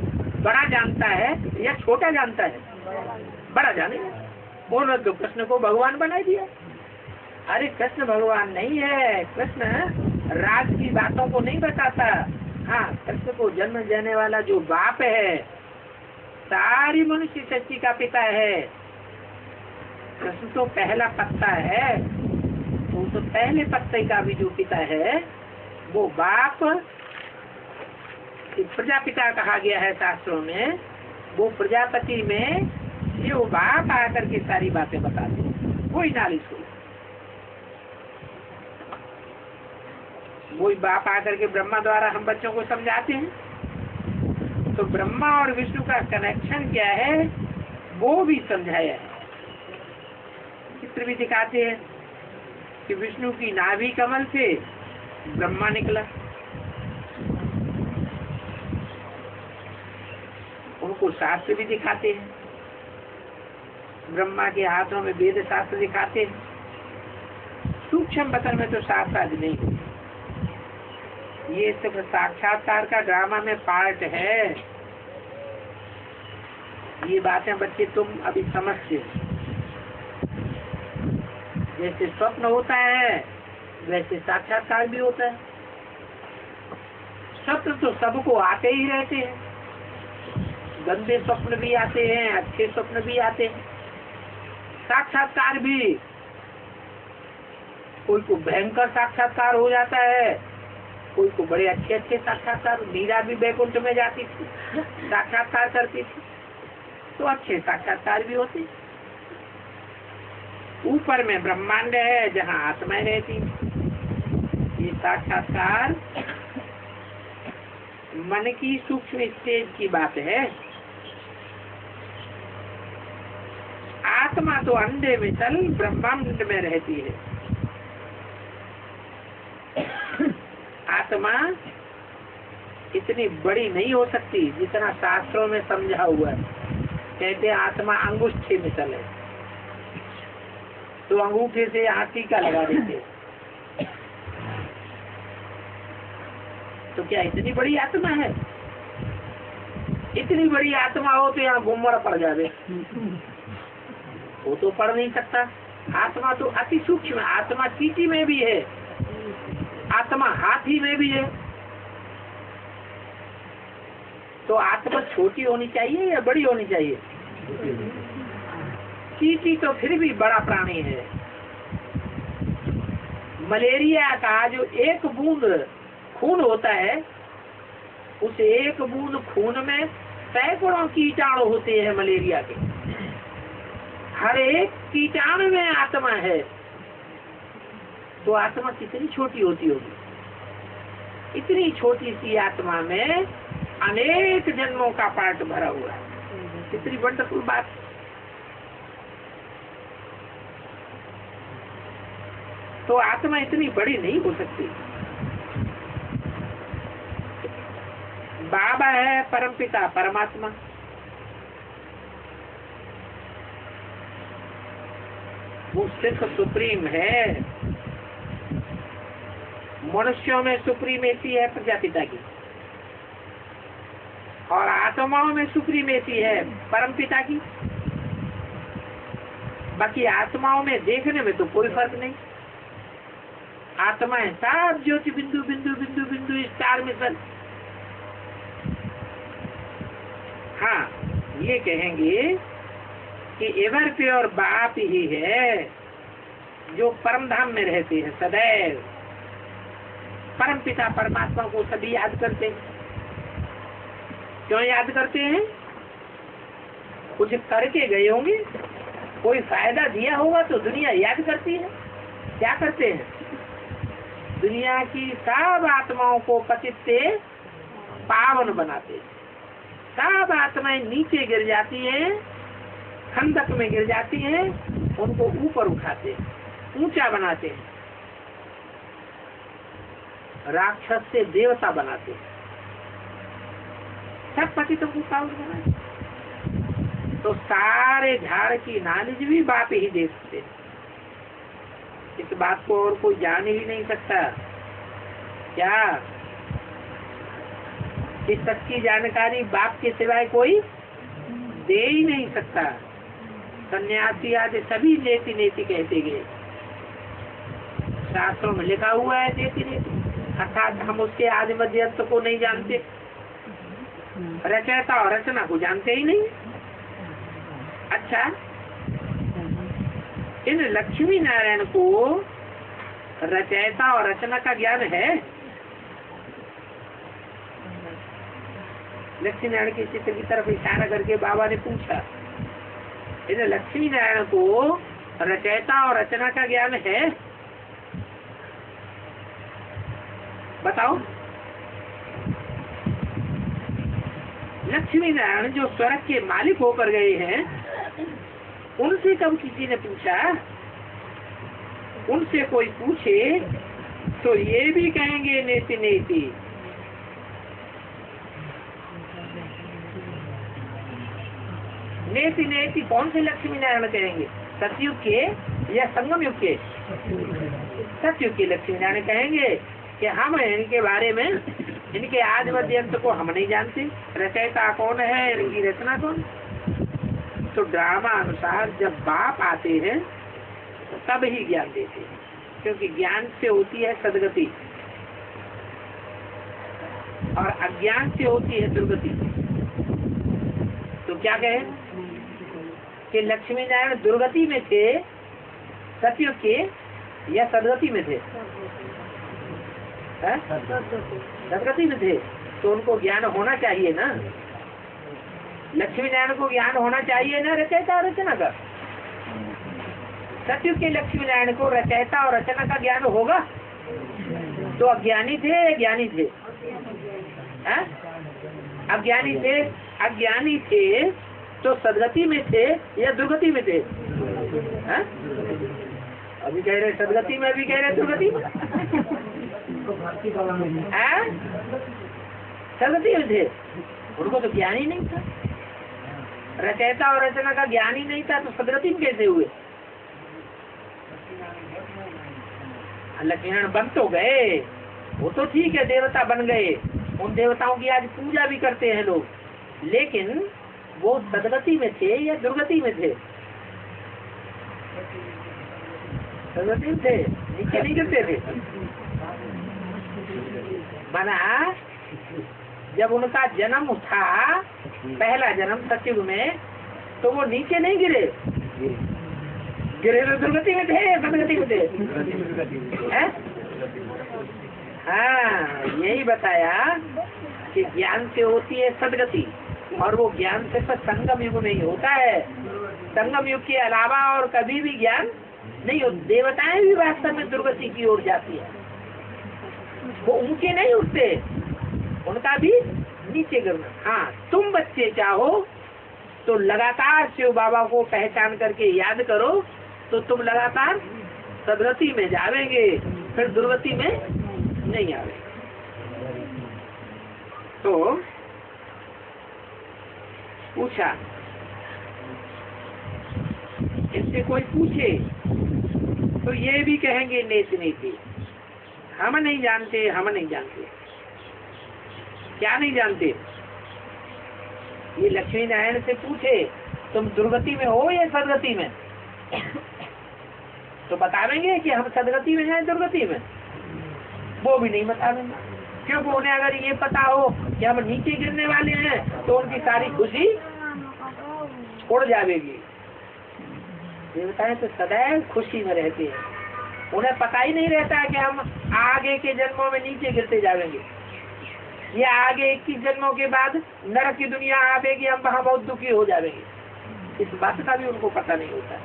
बड़ा जानता है या छोटा जानता है? बड़ा जानेगा। उन्होंने तो कृष्ण को भगवान बना दिया। अरे कृष्ण भगवान नहीं है, कृष्ण राज की बातों को नहीं बताता। हाँ, कृष्ण को जन्म देने वाला जो बाप है, सारी मनुष्य सृष्टि का पिता है। कृष्ण तो पहला पत्ता है, तो पहले पत्ते का भी जो पिता है वो बाप प्रजापिता कहा गया है शास्त्रों में। वो प्रजापति में ये वो बाप आकर के सारी बातें बताते हैं। कोई नालिश हो वही बाप आकर के ब्रह्मा द्वारा हम बच्चों को समझाते हैं। तो ब्रह्मा और विष्णु का कनेक्शन क्या है वो भी समझाया है। चित्र भी दिखाते हैं कि विष्णु की नाभि कमल से ब्रह्मा निकला। उनको शास्त्र भी दिखाते हैं, ब्रह्मा के हाथों में वेद शास्त्र दिखाते हैं। सूक्ष्म वतन में तो शास्त्र आज नहीं है, ये सिर्फ साक्षात्कार का ड्रामा में पार्ट है। ये बातें बच्चे तुम अभी समझते हो। जैसे स्वप्न होता है वैसे साक्षात्कार भी होता है। स्वप्न तो सबको आते ही रहते हैं, गंदे स्वप्न भी आते हैं, अच्छे स्वप्न भी आते हैं। साक्षात्कार भी, कोई को भयंकर साक्षात्कार हो जाता है, कोई को बड़े अच्छे अच्छे साक्षात्कार। मीरा भी बैकुंठ में जाती थी, साक्षात्कार करती थी, तो अच्छे साक्षात्कार भी होते। ऊपर में ब्रह्मांड है जहाँ आत्माएं रहती। ये साक्षात्कार मन की सूक्ष्म स्टेज की बात है। आत्मा तो अंडे में चल ब्रह्मांड में रहती है। आत्मा इतनी बड़ी नहीं हो सकती जितना शास्त्रों में समझा हुआ है। कहते आत्मा अंगूठे में चले, तो अंगूठे से हाथी का लगा देते। तो क्या इतनी बड़ी आत्मा है? इतनी बड़ी आत्मा हो तो यहाँ घुमड़ पड़ जावे, वो तो पढ़ नहीं सकता। आत्मा तो अति सूक्ष्म, आत्मा चींटी में भी है, आत्मा हाथी में भी है। तो आत्मा छोटी होनी चाहिए या बड़ी होनी चाहिए? चींटी तो फिर भी बड़ा प्राणी है। मलेरिया का जो एक बूंद खून होता है, उस एक बूंद खून में सैकड़ों कीटाणु होते हैं मलेरिया के। हर एक कीटाणु में आत्मा है। तो आत्मा कितनी छोटी होती होगी? इतनी छोटी सी आत्मा में अनेक जन्मों का पार्ट भरा हुआ है। कितनी वंडरफुल बात। तो आत्मा इतनी बड़ी नहीं हो सकती। बाबा है परमपिता परमात्मा, वो सिर्फ सुप्रीम है। मनुष्यों में सुप्रीमेसी है प्रजापिता की, और आत्माओं में सुप्रीमेसी है परमपिता की। बाकी आत्माओं में देखने में तो कोई फर्क नहीं। आत्माएं सब ज्योति बिंदु बिंदु बिंदु बिंदु स्टार मिशन। हाँ, ये कहेंगे कि एवर प्योर बाप ही है जो परम धाम में रहते हैं सदैव। परम पिता परमात्मा को सभी याद करते हैं। क्यों याद करते हैं? कुछ करके गए होंगे, कोई फायदा दिया होगा तो दुनिया याद करती है। क्या करते हैं? दुनिया की सब आत्माओं को पतित से पावन बनाते हैं। सब आत्माएं नीचे गिर जाती हैं, खंदक में गिर जाती हैं, उनको ऊपर उठाते हैं, ऊंचा बनाते हैं, राक्षस से देवता बनाते हैं, सब पतितों को पावन बनाते। तो सारे झाड़ की नॉलेज भी बाप ही दे सकते हैं। इस बात को और कोई जान ही नहीं सकता। क्या इस सच्ची जानकारी बाप के सिवाय कोई दे ही नहीं सकता। सन्यासी आदि सभी नेति नेति कहते गए। शास्त्रों में लिखा हुआ है नेति नेति, अर्थात हम उसके आदि मध्य अंत को नहीं जानते, रचयिता और रचना को जानते ही नहीं। अच्छा, इन लक्ष्मी नारायण को रचयिता और रचना का ज्ञान है? लक्ष्मी नारायण के चित्र की तरफ इशारा करके बाबा ने पूछा, इन लक्ष्मी नारायण को रचयिता और रचना का ज्ञान है? बताओ। लक्ष्मी नारायण जो स्वर्ग के मालिक होकर गए हैं, उनसे कब किसी ने पूछा? उनसे कोई पूछे तो ये भी कहेंगे नेति नेति। नेति नेति कौन से लक्ष्मी नारायण कहेंगे? सतयुग के या संगम युग के? सतयुग के लक्ष्मी नारायण कहेंगे कि हम इनके बारे में, इनके आदि मध्य अंत को हम नहीं जानते, रचयिता कौन है, इनकी रचना कौन। तो ड्रामा अनुसार जब बाप आते हैं तब ही ज्ञान देते हैं, क्योंकि ज्ञान से होती है सदगति और अज्ञान से होती है दुर्गति। तो क्या कहे कि लक्ष्मी नारायण दुर्गति में थे सतयुग के या सदगति में थे? सदगति में थे, तो उनको ज्ञान होना चाहिए ना। लक्ष्मी नारायण को ज्ञान होना चाहिए ना रचयिता रचना का। सतयुग के लक्ष्मी नारायण को रचयिता और रचना का ज्ञान होगा? तो अज्ञानी थे, ज्ञानी थे? अज्ञानी थे। अज्ञानी थे तो सदगति में थे या दुर्गति में थे? अभी कह रहे सदगति में, अभी कह रहे दुर्गति में। सदगति में थे, उनको तो ज्ञान ही नहीं था। रचयिता और रचना का ज्ञान ही नहीं था, तो सदगति में कैसे हुए? लक्ष्मीनारायण बन तो गए, वो तो ठीक है, देवता बन गए, उन देवताओं की आज पूजा भी करते हैं लोग, लेकिन वो सदगति में थे या दुर्गति में थे? सदगति में थे, नीचे नहीं गिरते थे। बना जब उनका जन्म था, पहला जन्म सतयुग में, तो वो नीचे नहीं गिरे, गिरे तो दुर्गति में थे, सदगति में थे। हाँ, यही बताया कि ज्ञान से होती है सदगति, और वो ज्ञान से संगम युग में ही होता है। संगम युग के अलावा और कभी भी ज्ञान नहीं हो। देवताएं भी वास्तव में दुर्गति की ओर जाती है, वो उनके नहीं उठते, उनका भी नीचे गिरना। हाँ, तुम बच्चे चाहो तो लगातार शिव बाबा को पहचान करके याद करो, तो तुम लगातार सदगति में जावेंगे, फिर दुर्गति में नहीं आवेंगे। तो पूछा, इससे कोई पूछे तो ये भी कहेंगे नेति नेति, हम नहीं जानते, हम नहीं जानते। क्या नहीं जानते? ये लक्ष्मी नारायण से पूछे तुम दुर्गति में हो या सदगति में, तो बतावेंगे कि हम सदगति में हैं दुर्गति में? वो भी नहीं बतावेंगे, क्योंकि उन्हें अगर ये पता हो कि हम नीचे गिरने वाले हैं तो उनकी सारी खुशी उड़ जाएगी। देवताएं तो सदैव खुशी में रहते हैं, उन्हें पता ही नहीं रहता है कि हम आगे के जन्मों में नीचे गिरते जाएंगे, या आगे 21 जन्मों के बाद नरक की दुनिया आवेगी, हम वहाँ बहुत दुखी हो जाएंगे। इस बात का भी उनको पता नहीं होता।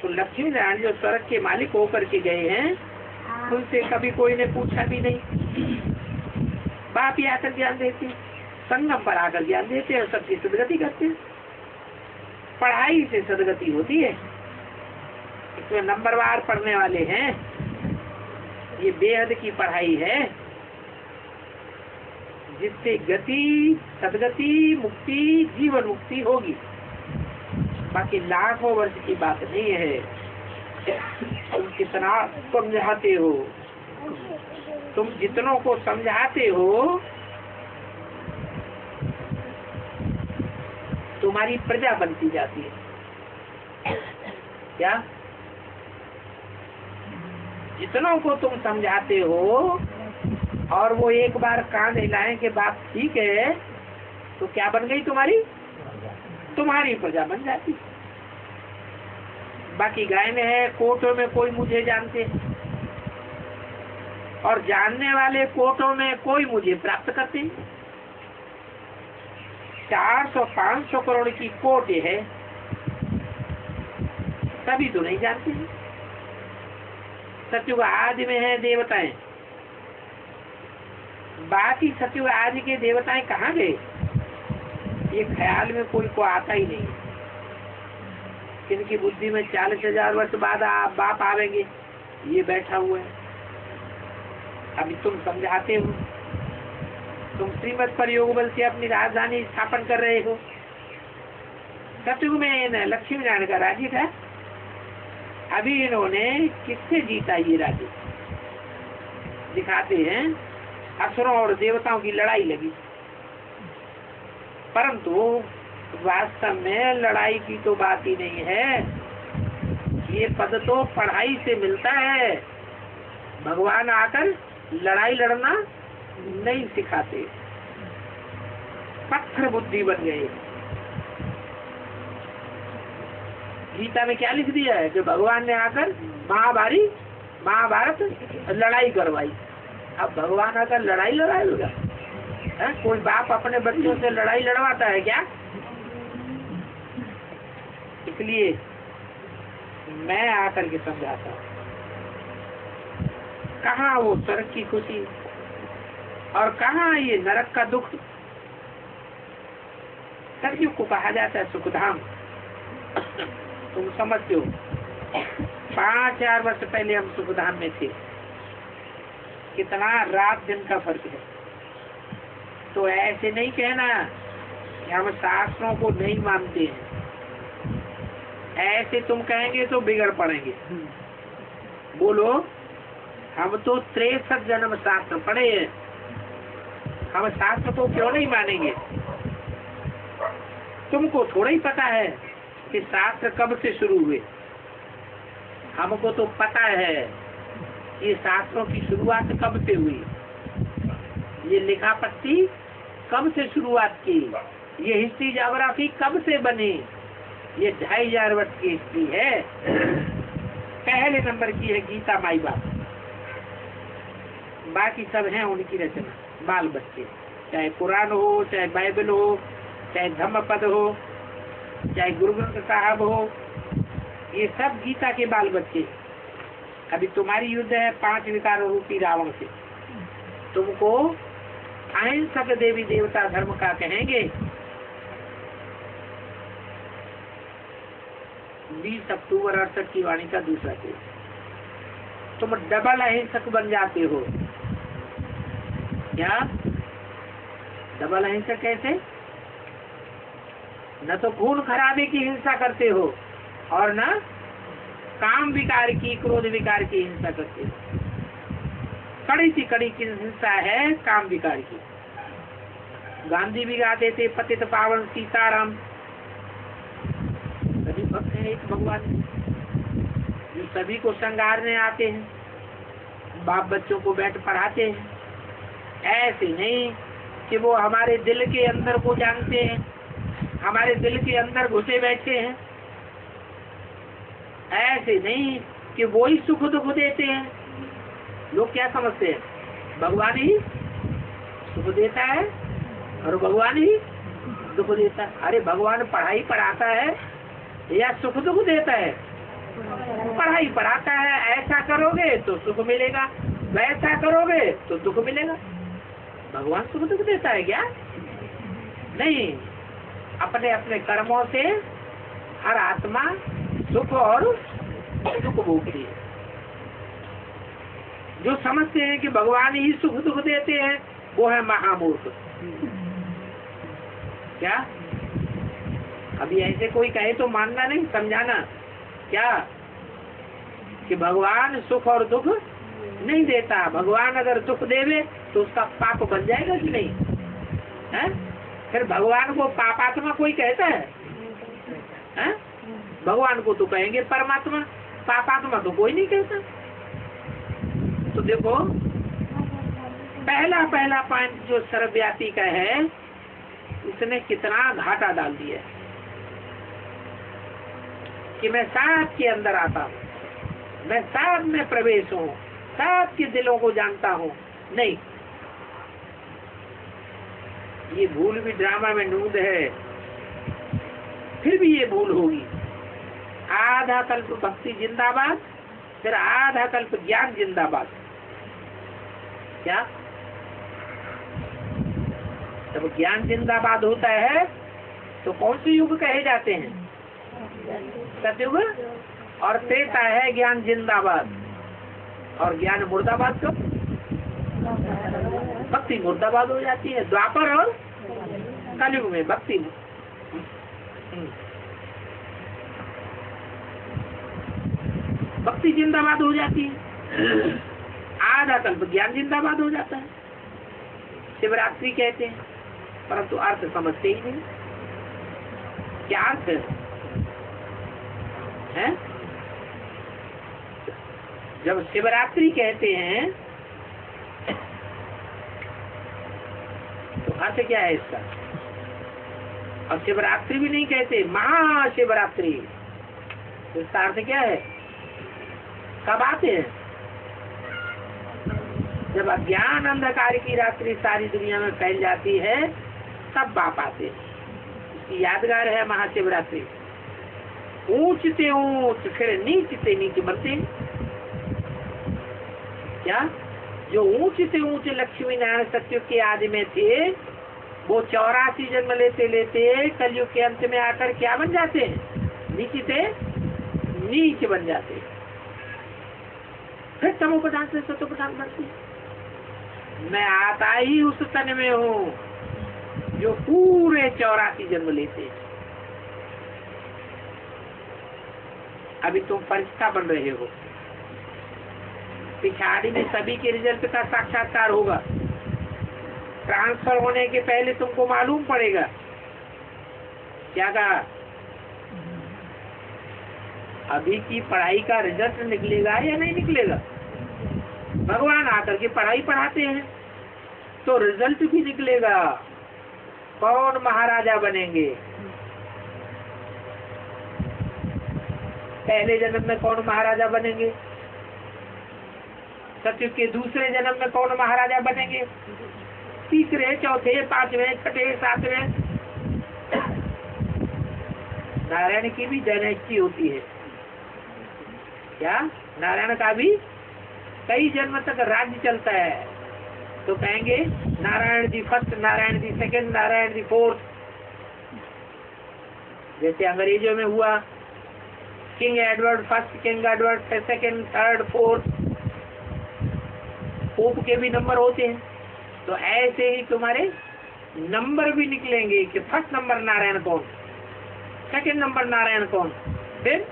तो लक्ष्मी नारायण जो स्वर्ग के मालिक होकर के गए हैं, उनसे कभी कोई ने पूछा भी नहीं। बाप ही आकर ज्ञान देते, संगम पर आकर ज्ञान देते और सबकी सदगति करते। पढ़ाई से सदगति होती है, इसमें नंबरवार पढ़ने वाले हैं। ये बेहद की पढ़ाई है, जिससे गति, सदगति, मुक्ति, जीवन मुक्ति होगी। बाकी लाखों वर्ष की बात नहीं है। तुम कितना समझाते हो, तुम जितनों को समझाते हो, तुम्हारी प्रजा बनती जाती है। क्या? जितनों को तुम समझाते हो और वो एक बार कान हिलाएं कि बात ठीक है, तो क्या बन गई तुम्हारी प्रजा बन जाती। बाकी गाय में है, कोटों में कोई मुझे जानते, और जानने वाले कोटों में कोई मुझे प्राप्त करते। 400-500 करोड़ की कोट है, सभी तो नहीं जानते हैं। सतयुग आदि में है देवताएं, बाकी सतयुग आदि के देवताएं कहाँ गए, ये ख्याल में कोई को आता ही नहीं। किनकी बुद्धि में 40,000 वर्ष बाद बाप आवेंगे, ये बैठा हुआ है। अभी तुम समझाते हो, तुम श्रीमत पर योग बल से अपनी राजधानी स्थापन कर रहे हो। सतयुग में लक्ष्मी नारायण का राज्य था, अभी इन्होंने किससे जीता ये राज्य दिखाते हैं। असुरों और देवताओं की लड़ाई लगी, परंतु वास्तव में लड़ाई की तो बात ही नहीं है। ये पद तो पढ़ाई से मिलता है। भगवान आकर लड़ाई लड़ना नहीं सिखाते, पत्थर बुद्धि बन गए। गीता में क्या लिख दिया है कि भगवान ने आकर महाभारत लड़ाई करवाई। अब भगवान आकर लड़ाई लड़ाएगा? कोई बाप अपने बच्चों से लड़ाई लड़वाता है क्या? इसलिए मैं आकर के समझाता हूँ, कहाँ वो स्वर्ग की खुशी और कहाँ ये नरक का दुख। सतयुग को कहा जाता है सुखधाम। तुम समझते हो, 5,000 वर्ष पहले हम सुखधाम में थे। कितना रात दिन का फर्क है। तो ऐसे नहीं कहना कि हम शास्त्रों को नहीं मानते हैं। ऐसे तुम कहेंगे तो बिगड़ पड़ेंगे। बोलो, हम तो 63 जन्म शास्त्र पढ़े हैं, हम शास्त्र को क्यों नहीं मानेंगे? तुमको थोड़ा ही पता है कि शास्त्र कब से शुरू हुए। हमको तो पता है ये शास्त्रों की शुरुआत कब से हुई, ये लिखा पट्टी कब से शुरुआत की, ये हिस्ट्री ज्योग्राफी कब से बनी। ये 2,500 वर्ष की हिस्ट्री है। पहले नंबर की है गीता माई बाप, बाकी सब हैं उनकी रचना, बाल बच्चे। चाहे कुरान हो, चाहे बाइबल हो, चाहे धम्मपद हो, चाहे गुरु ग्रंथ साहब हो, ये सब गीता के बाल बच्चे। अभी तुम्हारी युद्ध है 5 विकार रूपी रावण से। तुमको अहिंसक देवी देवता धर्म का कहेंगे। 20 अक्टूबर 68 की वाणी का दूसरा केस। तुम डबल अहिंसक बन जाते हो। क्या डबल अहिंसक कैसे? न तो खून खराबे की हिंसा करते हो और न काम विकार की, क्रोध विकार की हिंसा करते हो। कड़ी सी कड़ी की हिंसा है काम विकार की। गांधी भी गाते थे पतित पावन सीताराम। सभी भक्त हैं एक भगवान जो सभी को संगारने आते हैं, बाप बच्चों को बैठ पढ़ाते हैं। ऐसे नहीं कि वो हमारे दिल के अंदर को जानते हैं, हमारे दिल के अंदर घुसे बैठे हैं। ऐसे नहीं कि वो ही सुख दुख देते हैं। लोग क्या समझते हैं, भगवान ही सुख देता है और भगवान ही दुख देता है। अरे भगवान पढ़ाई पढ़ाता है या सुख दुख देता है? पढ़ाई पढ़ाता है। ऐसा करोगे तो सुख मिलेगा, वैसा करोगे तो दुख मिलेगा। भगवान सुख दुख देता है क्या? नहीं, अपने अपने कर्मों से हर आत्मा सुख और दुख भोगती है। जो समझते हैं कि भगवान ही सुख दुख देते हैं वो है महामूर्ख। क्या अभी ऐसे कोई कहे तो मानना नहीं, समझाना क्या कि भगवान सुख और दुख नहीं देता। भगवान अगर दुख देवे तो उसका पाप बन जाएगा कि नहीं है? फिर भगवान को पापात्मा कोई कहता है? भगवान को तो कहेंगे परमात्मा, पापात्मा तो कोई नहीं कहता। तो देखो, पहला पॉइंट जो सर्वव्यापी का है, इसने कितना घाटा डाल दिया है कि मैं सब के अंदर आता हूँ, मैं सब में प्रवेश हूँ, सब के दिलों को जानता हूँ। नहीं, ये भूल भी ड्रामा में नूद है, फिर भी ये भूल होगी। आधा कल्प भक्ति जिंदाबाद, फिर आधा कल्प ज्ञान जिंदाबाद। क्या? जब ज्ञान जिंदाबाद होता है तो कौन से युग कहे जाते हैं? सतयुग। और त्रेता है ज्ञान जिंदाबाद, और ज्ञान मुर्दाबाद। कब? भक्ति मुर्दाबाद हो जाती है। द्वापर और कलयुग में भक्ति भक्ति जिंदाबाद हो जाती है। आधा कल्प ज्ञान जिंदाबाद हो जाता है। शिवरात्रि कहते हैं, परंतु अर्थ समझते ही नहीं। क्या अर्थ है? जब शिवरात्रि कहते हैं तो अर्थ क्या है इसका? और शिवरात्रि भी नहीं कहते, महाशिवरात्रि। इसका अर्थ क्या है? कब आते हैं? जब अज्ञान अंधकार की रात्रि सारी दुनिया में फैल जाती है, तब बाप आते हैं। इसकी यादगार है महाशिवरात्रि। ऊंच से ऊंच, फिर नीच से नीच बनते। क्या? जो ऊंच से ऊंच लक्ष्मी नारायण सतयुग के आदि में थे, वो 84 जन्म लेते लेते कलयुग के अंत में आकर क्या बन जाते हैं? नीच से नीच बन जाते। फिर तमोप्रधान से सतोप्रधान बनती। मैं आता ही उस तन में हूँ जो पूरे 84 जन्म लेते। अभी तुम फरिश्ता बन रहे हो, पिछाड़ी में सभी के रिजल्ट का साक्षात्कार होगा। ट्रांसफर होने के पहले तुमको मालूम पड़ेगा। क्या कहा? अभी की पढ़ाई का रिजल्ट निकलेगा या नहीं निकलेगा? भगवान आकर के पढ़ाई पढ़ाते हैं तो रिजल्ट भी निकलेगा। कौन महाराजा बनेंगे? पहले जन्म में कौन महाराजा बनेंगे? सतयुग के दूसरे जन्म में कौन महाराजा बनेंगे? तीसरे, चौथे, पांचवें, छठे, सातवें। नारायण की भी डायनेस्टी होती है। क्या? नारायण का भी कई जन्म तक राज्य चलता है। तो कहेंगे Narayan the first, Narayan the second, Narayan the fourth. जैसे अंग्रेजों में हुआ king Edward first, king Edward second, third, fourth. Pope के भी नंबर होते हैं। तो ऐसे ही तुम्हारे नंबर भी निकलेंगे कि फर्स्ट नंबर नारायण कौन, सेकंड नंबर नारायण कौन, फिर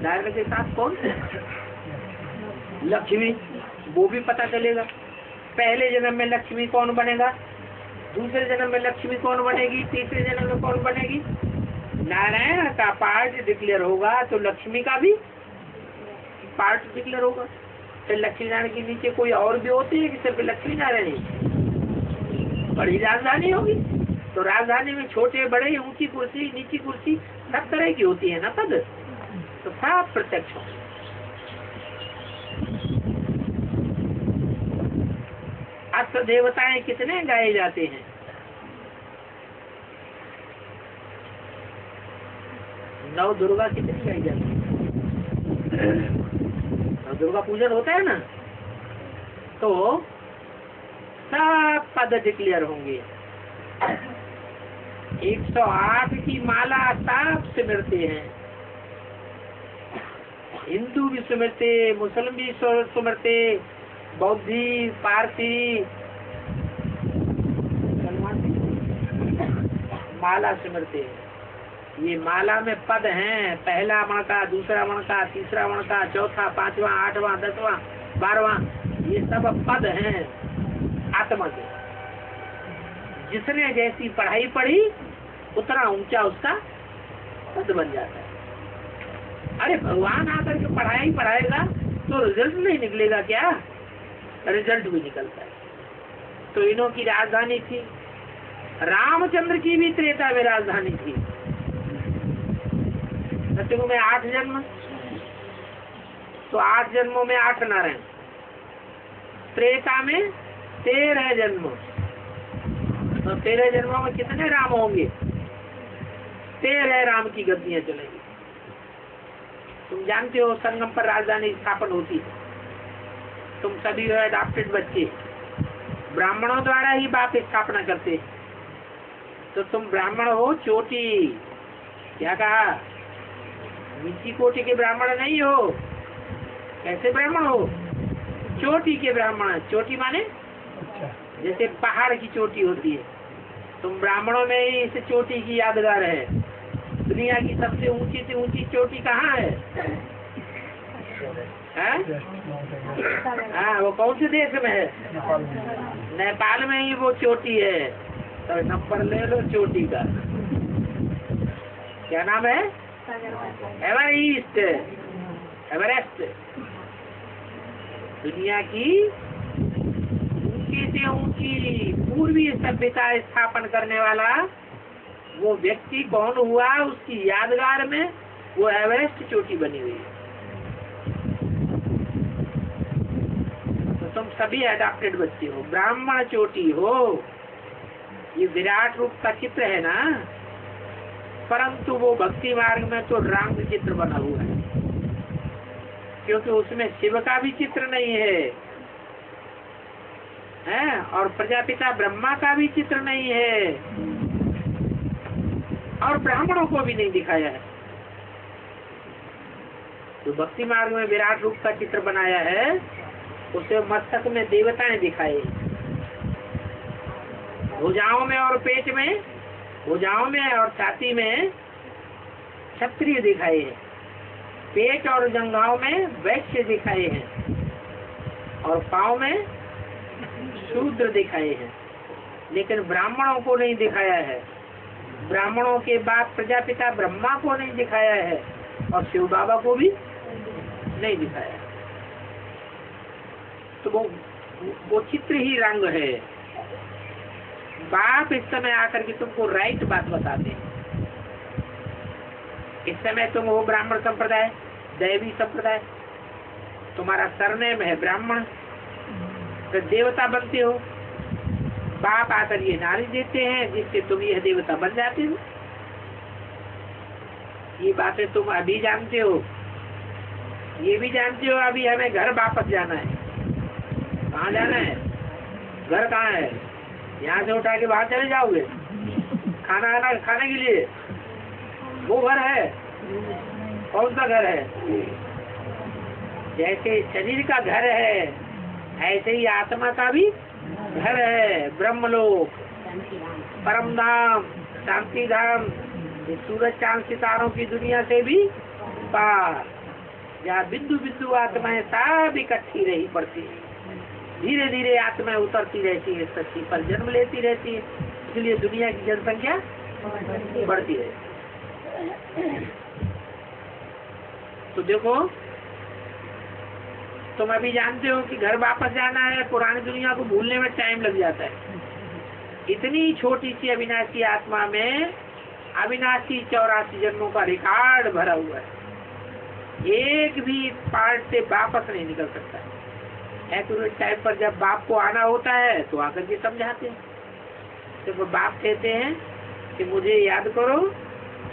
नारायण के साथ कौन? लक्ष्मी। वो भी पता चलेगा। पहले जन्म में लक्ष्मी कौन बनेगा, दूसरे जन्म में लक्ष्मी कौन बनेगी, तीसरे जन्म में कौन बनेगी। नारायण का पार्ट डिक्लेयर होगा तो लक्ष्मी का भी पार्ट डिक्लेयर होगा। फिर लक्ष्मी नारायण के नीचे कोई और भी होते हैं कि सिर्फ लक्ष्मी नारायण ही? बड़ी राजधानी होगी तो राजधानी में छोटे बड़े, ऊंची कुर्सी, नीची कुर्सी, सब तरह की होती है ना पद। तो सब प्रत्यक्ष हो। अष्ट देवताएं कितने गाए जाते हैं? नौ दुर्गा कितनी गाई जाती है? नौ दुर्गा पूजन होता है ना, तो सब पद डिक्लेयर होंगे। 108 की माला सब सिमरते हैं। हिंदू भी सिमरते, मुस्लिम भी सिमरते, बौद्धि, पारसी, माला सिमरते हैं। ये माला में पद हैं, पहला मणका, दूसरा मणका, तीसरा मणका, चौथा, पांचवा, आठवां, 10वां, 12वां, ये सब पद हैं आत्मा के। जिसने जैसी पढ़ाई पढ़ी उतना ऊंचा उसका पद बन जाता है। अरे भगवान आकर के पढ़ाई पढ़ाएगा तो रिजल्ट नहीं निकलेगा क्या? रिजल्ट भी निकलता है। तो इन्हों की राजधानी थी। रामचंद्र की भी त्रेता में राजधानी थी। सतयुग में 8 जन्म, तो 8 जन्मों में 8 नारायण। त्रेता में 13 जन्म, तो 13 जन्मों में कितने राम होंगे? 13 राम की गद्दियां चलेंगी। तुम जानते हो संगम पर राजधानी स्थापन होती है। तुम सभी हो अडॉप्टेड बच्चे, ब्राह्मणों द्वारा ही बाप स्थापना करते हैं। तो तुम ब्राह्मण हो चोटी, क्या कहा, नीची कोटि के ब्राह्मण नहीं हो। कैसे ब्राह्मण हो? चोटी के ब्राह्मण। चोटी माने जैसे पहाड़ की चोटी होती है, तुम ब्राह्मणों में ही इस चोटी की यादगार है। दुनिया की सबसे ऊंची से ऊंची चोटी कहाँ है? हाँ, वो कौन से देश में है? नेपाल में ही वो चोटी है। तो नंबर ले लो चोटी का, क्या नाम है? एवरेस्ट। एवरेस्ट दुनिया की ऊंची से ऊंची पूर्वी सभ्यता स्थापन करने वाला वो व्यक्ति कौन हुआ? उसकी यादगार में वो एवरेस्ट चोटी बनी हुई है। तो तुम सभी अडॉप्टेड बच्चे हो, ब्राह्मण चोटी हो। ये विराट रूप का चित्र है ना, परंतु वो भक्ति मार्ग में तो रंग चित्र बना हुआ है, क्योंकि उसमें शिव का भी चित्र नहीं है, और प्रजापिता ब्रह्मा का भी चित्र नहीं है, और ब्राह्मणों को भी नहीं दिखाया है। जो भक्ति मार्ग में विराट रूप का चित्र बनाया है, उसे मस्तक में देवताएं दिखाए, भुजाओं में और पेट में, भुजाओं में और छाती में क्षत्रिय दिखाए हैं, पेट और जंघाओं में वैश्य दिखाए हैं, और पांव में शूद्र दिखाए हैं। लेकिन ब्राह्मणों को नहीं दिखाया है, ब्राह्मणों के बाद प्रजापिता ब्रह्मा को नहीं दिखाया है, और शिव बाबा को भी नहीं दिखाया है। तो वो चित्र ही रंग है। बाप इस समय आकर के तुमको राइट बात बताते हैं। इस समय तुम हो ब्राह्मण संप्रदाय, दैवी संप्रदाय, तुम्हारा सरनेम है ब्राह्मण, तो देवता बनते हो। बाप आकर ये नारी देते हैं जिससे तुम यह देवता बन जाते हो। ये बातें तुम अभी जानते हो, ये भी जानते हो अभी हमें घर वापस जाना है। कहाँ जाना है? घर कहाँ है? यहाँ से उठा के बाहर चले जाओगे खाना आना खाने के लिए? वो घर है? कौन सा घर है? जैसे शरीर का घर है, ऐसे ही आत्मा का भी घर है। ब्रह्मलोक, परम धाम, शांति धाम, सूरज चांद सितारों की दुनिया से भी पार, जहाँ बिंदु बिंदु आत्माएं सब इकट्ठी रही पड़ती है। धीरे धीरे आत्माएं उतरती रहती है, सच्ची पर जन्म लेती रहती है, इसलिए दुनिया की जनसंख्या बढ़ती है। तो देखो, तुम अभी जानते हो कि घर वापस जाना है, पुरानी दुनिया को भूलने में टाइम लग जाता है। इतनी छोटी सी अविनाशी आत्मा में अविनाशी 84 जन्मों का रिकॉर्ड भरा हुआ है। एक भी पार्ट से वापस नहीं निकल सकता है। एक्यूरेट टाइम पर जब बाप को आना होता है तो आकर के समझाते हैं। तो बाप कहते हैं कि मुझे याद करो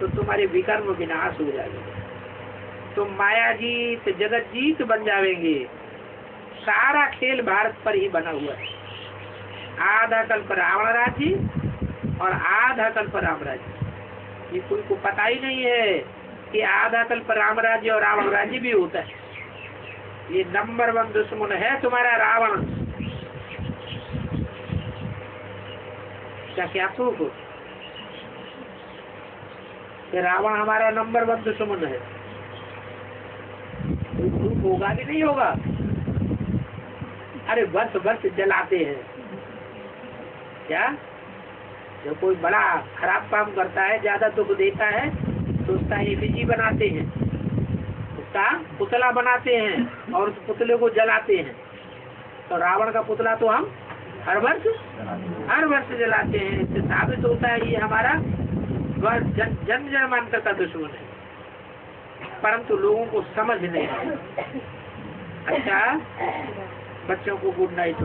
तो तुम्हारे विकर्म विनाश हो जाएंगे, तुम माया जीत जगत जीत बन जाएंगे। सारा खेल भारत पर ही बना हुआ है। आधा कल्प रावण राज्य और आधा कल्प राम राज्य। ये कोई को पता ही नहीं है कि आधा कल्प राम राज्य और रावण राज्य भी होता है। ये नंबर 1 दुश्मन है तुम्हारा रावण। क्या प्रूफ हो कि रावण हमारा नंबर 1 दुश्मन है? प्रूफ होगा कि नहीं होगा? अरे वर्ष जलाते हैं क्या? जब कोई बड़ा खराब काम करता है, ज्यादा दुख देता है, तो उसका एफिजी बनाते हैं, उसका पुतला बनाते हैं और उस पुतले को जलाते हैं। तो रावण का पुतला तो हम हर वर्ष जलाते हैं। इससे साबित होता है ये हमारा जन्म जन्मांतर का दुश्मन है, परंतु लोगों को समझ नहीं है। अच्छा, बच्चों को गुड नाइट।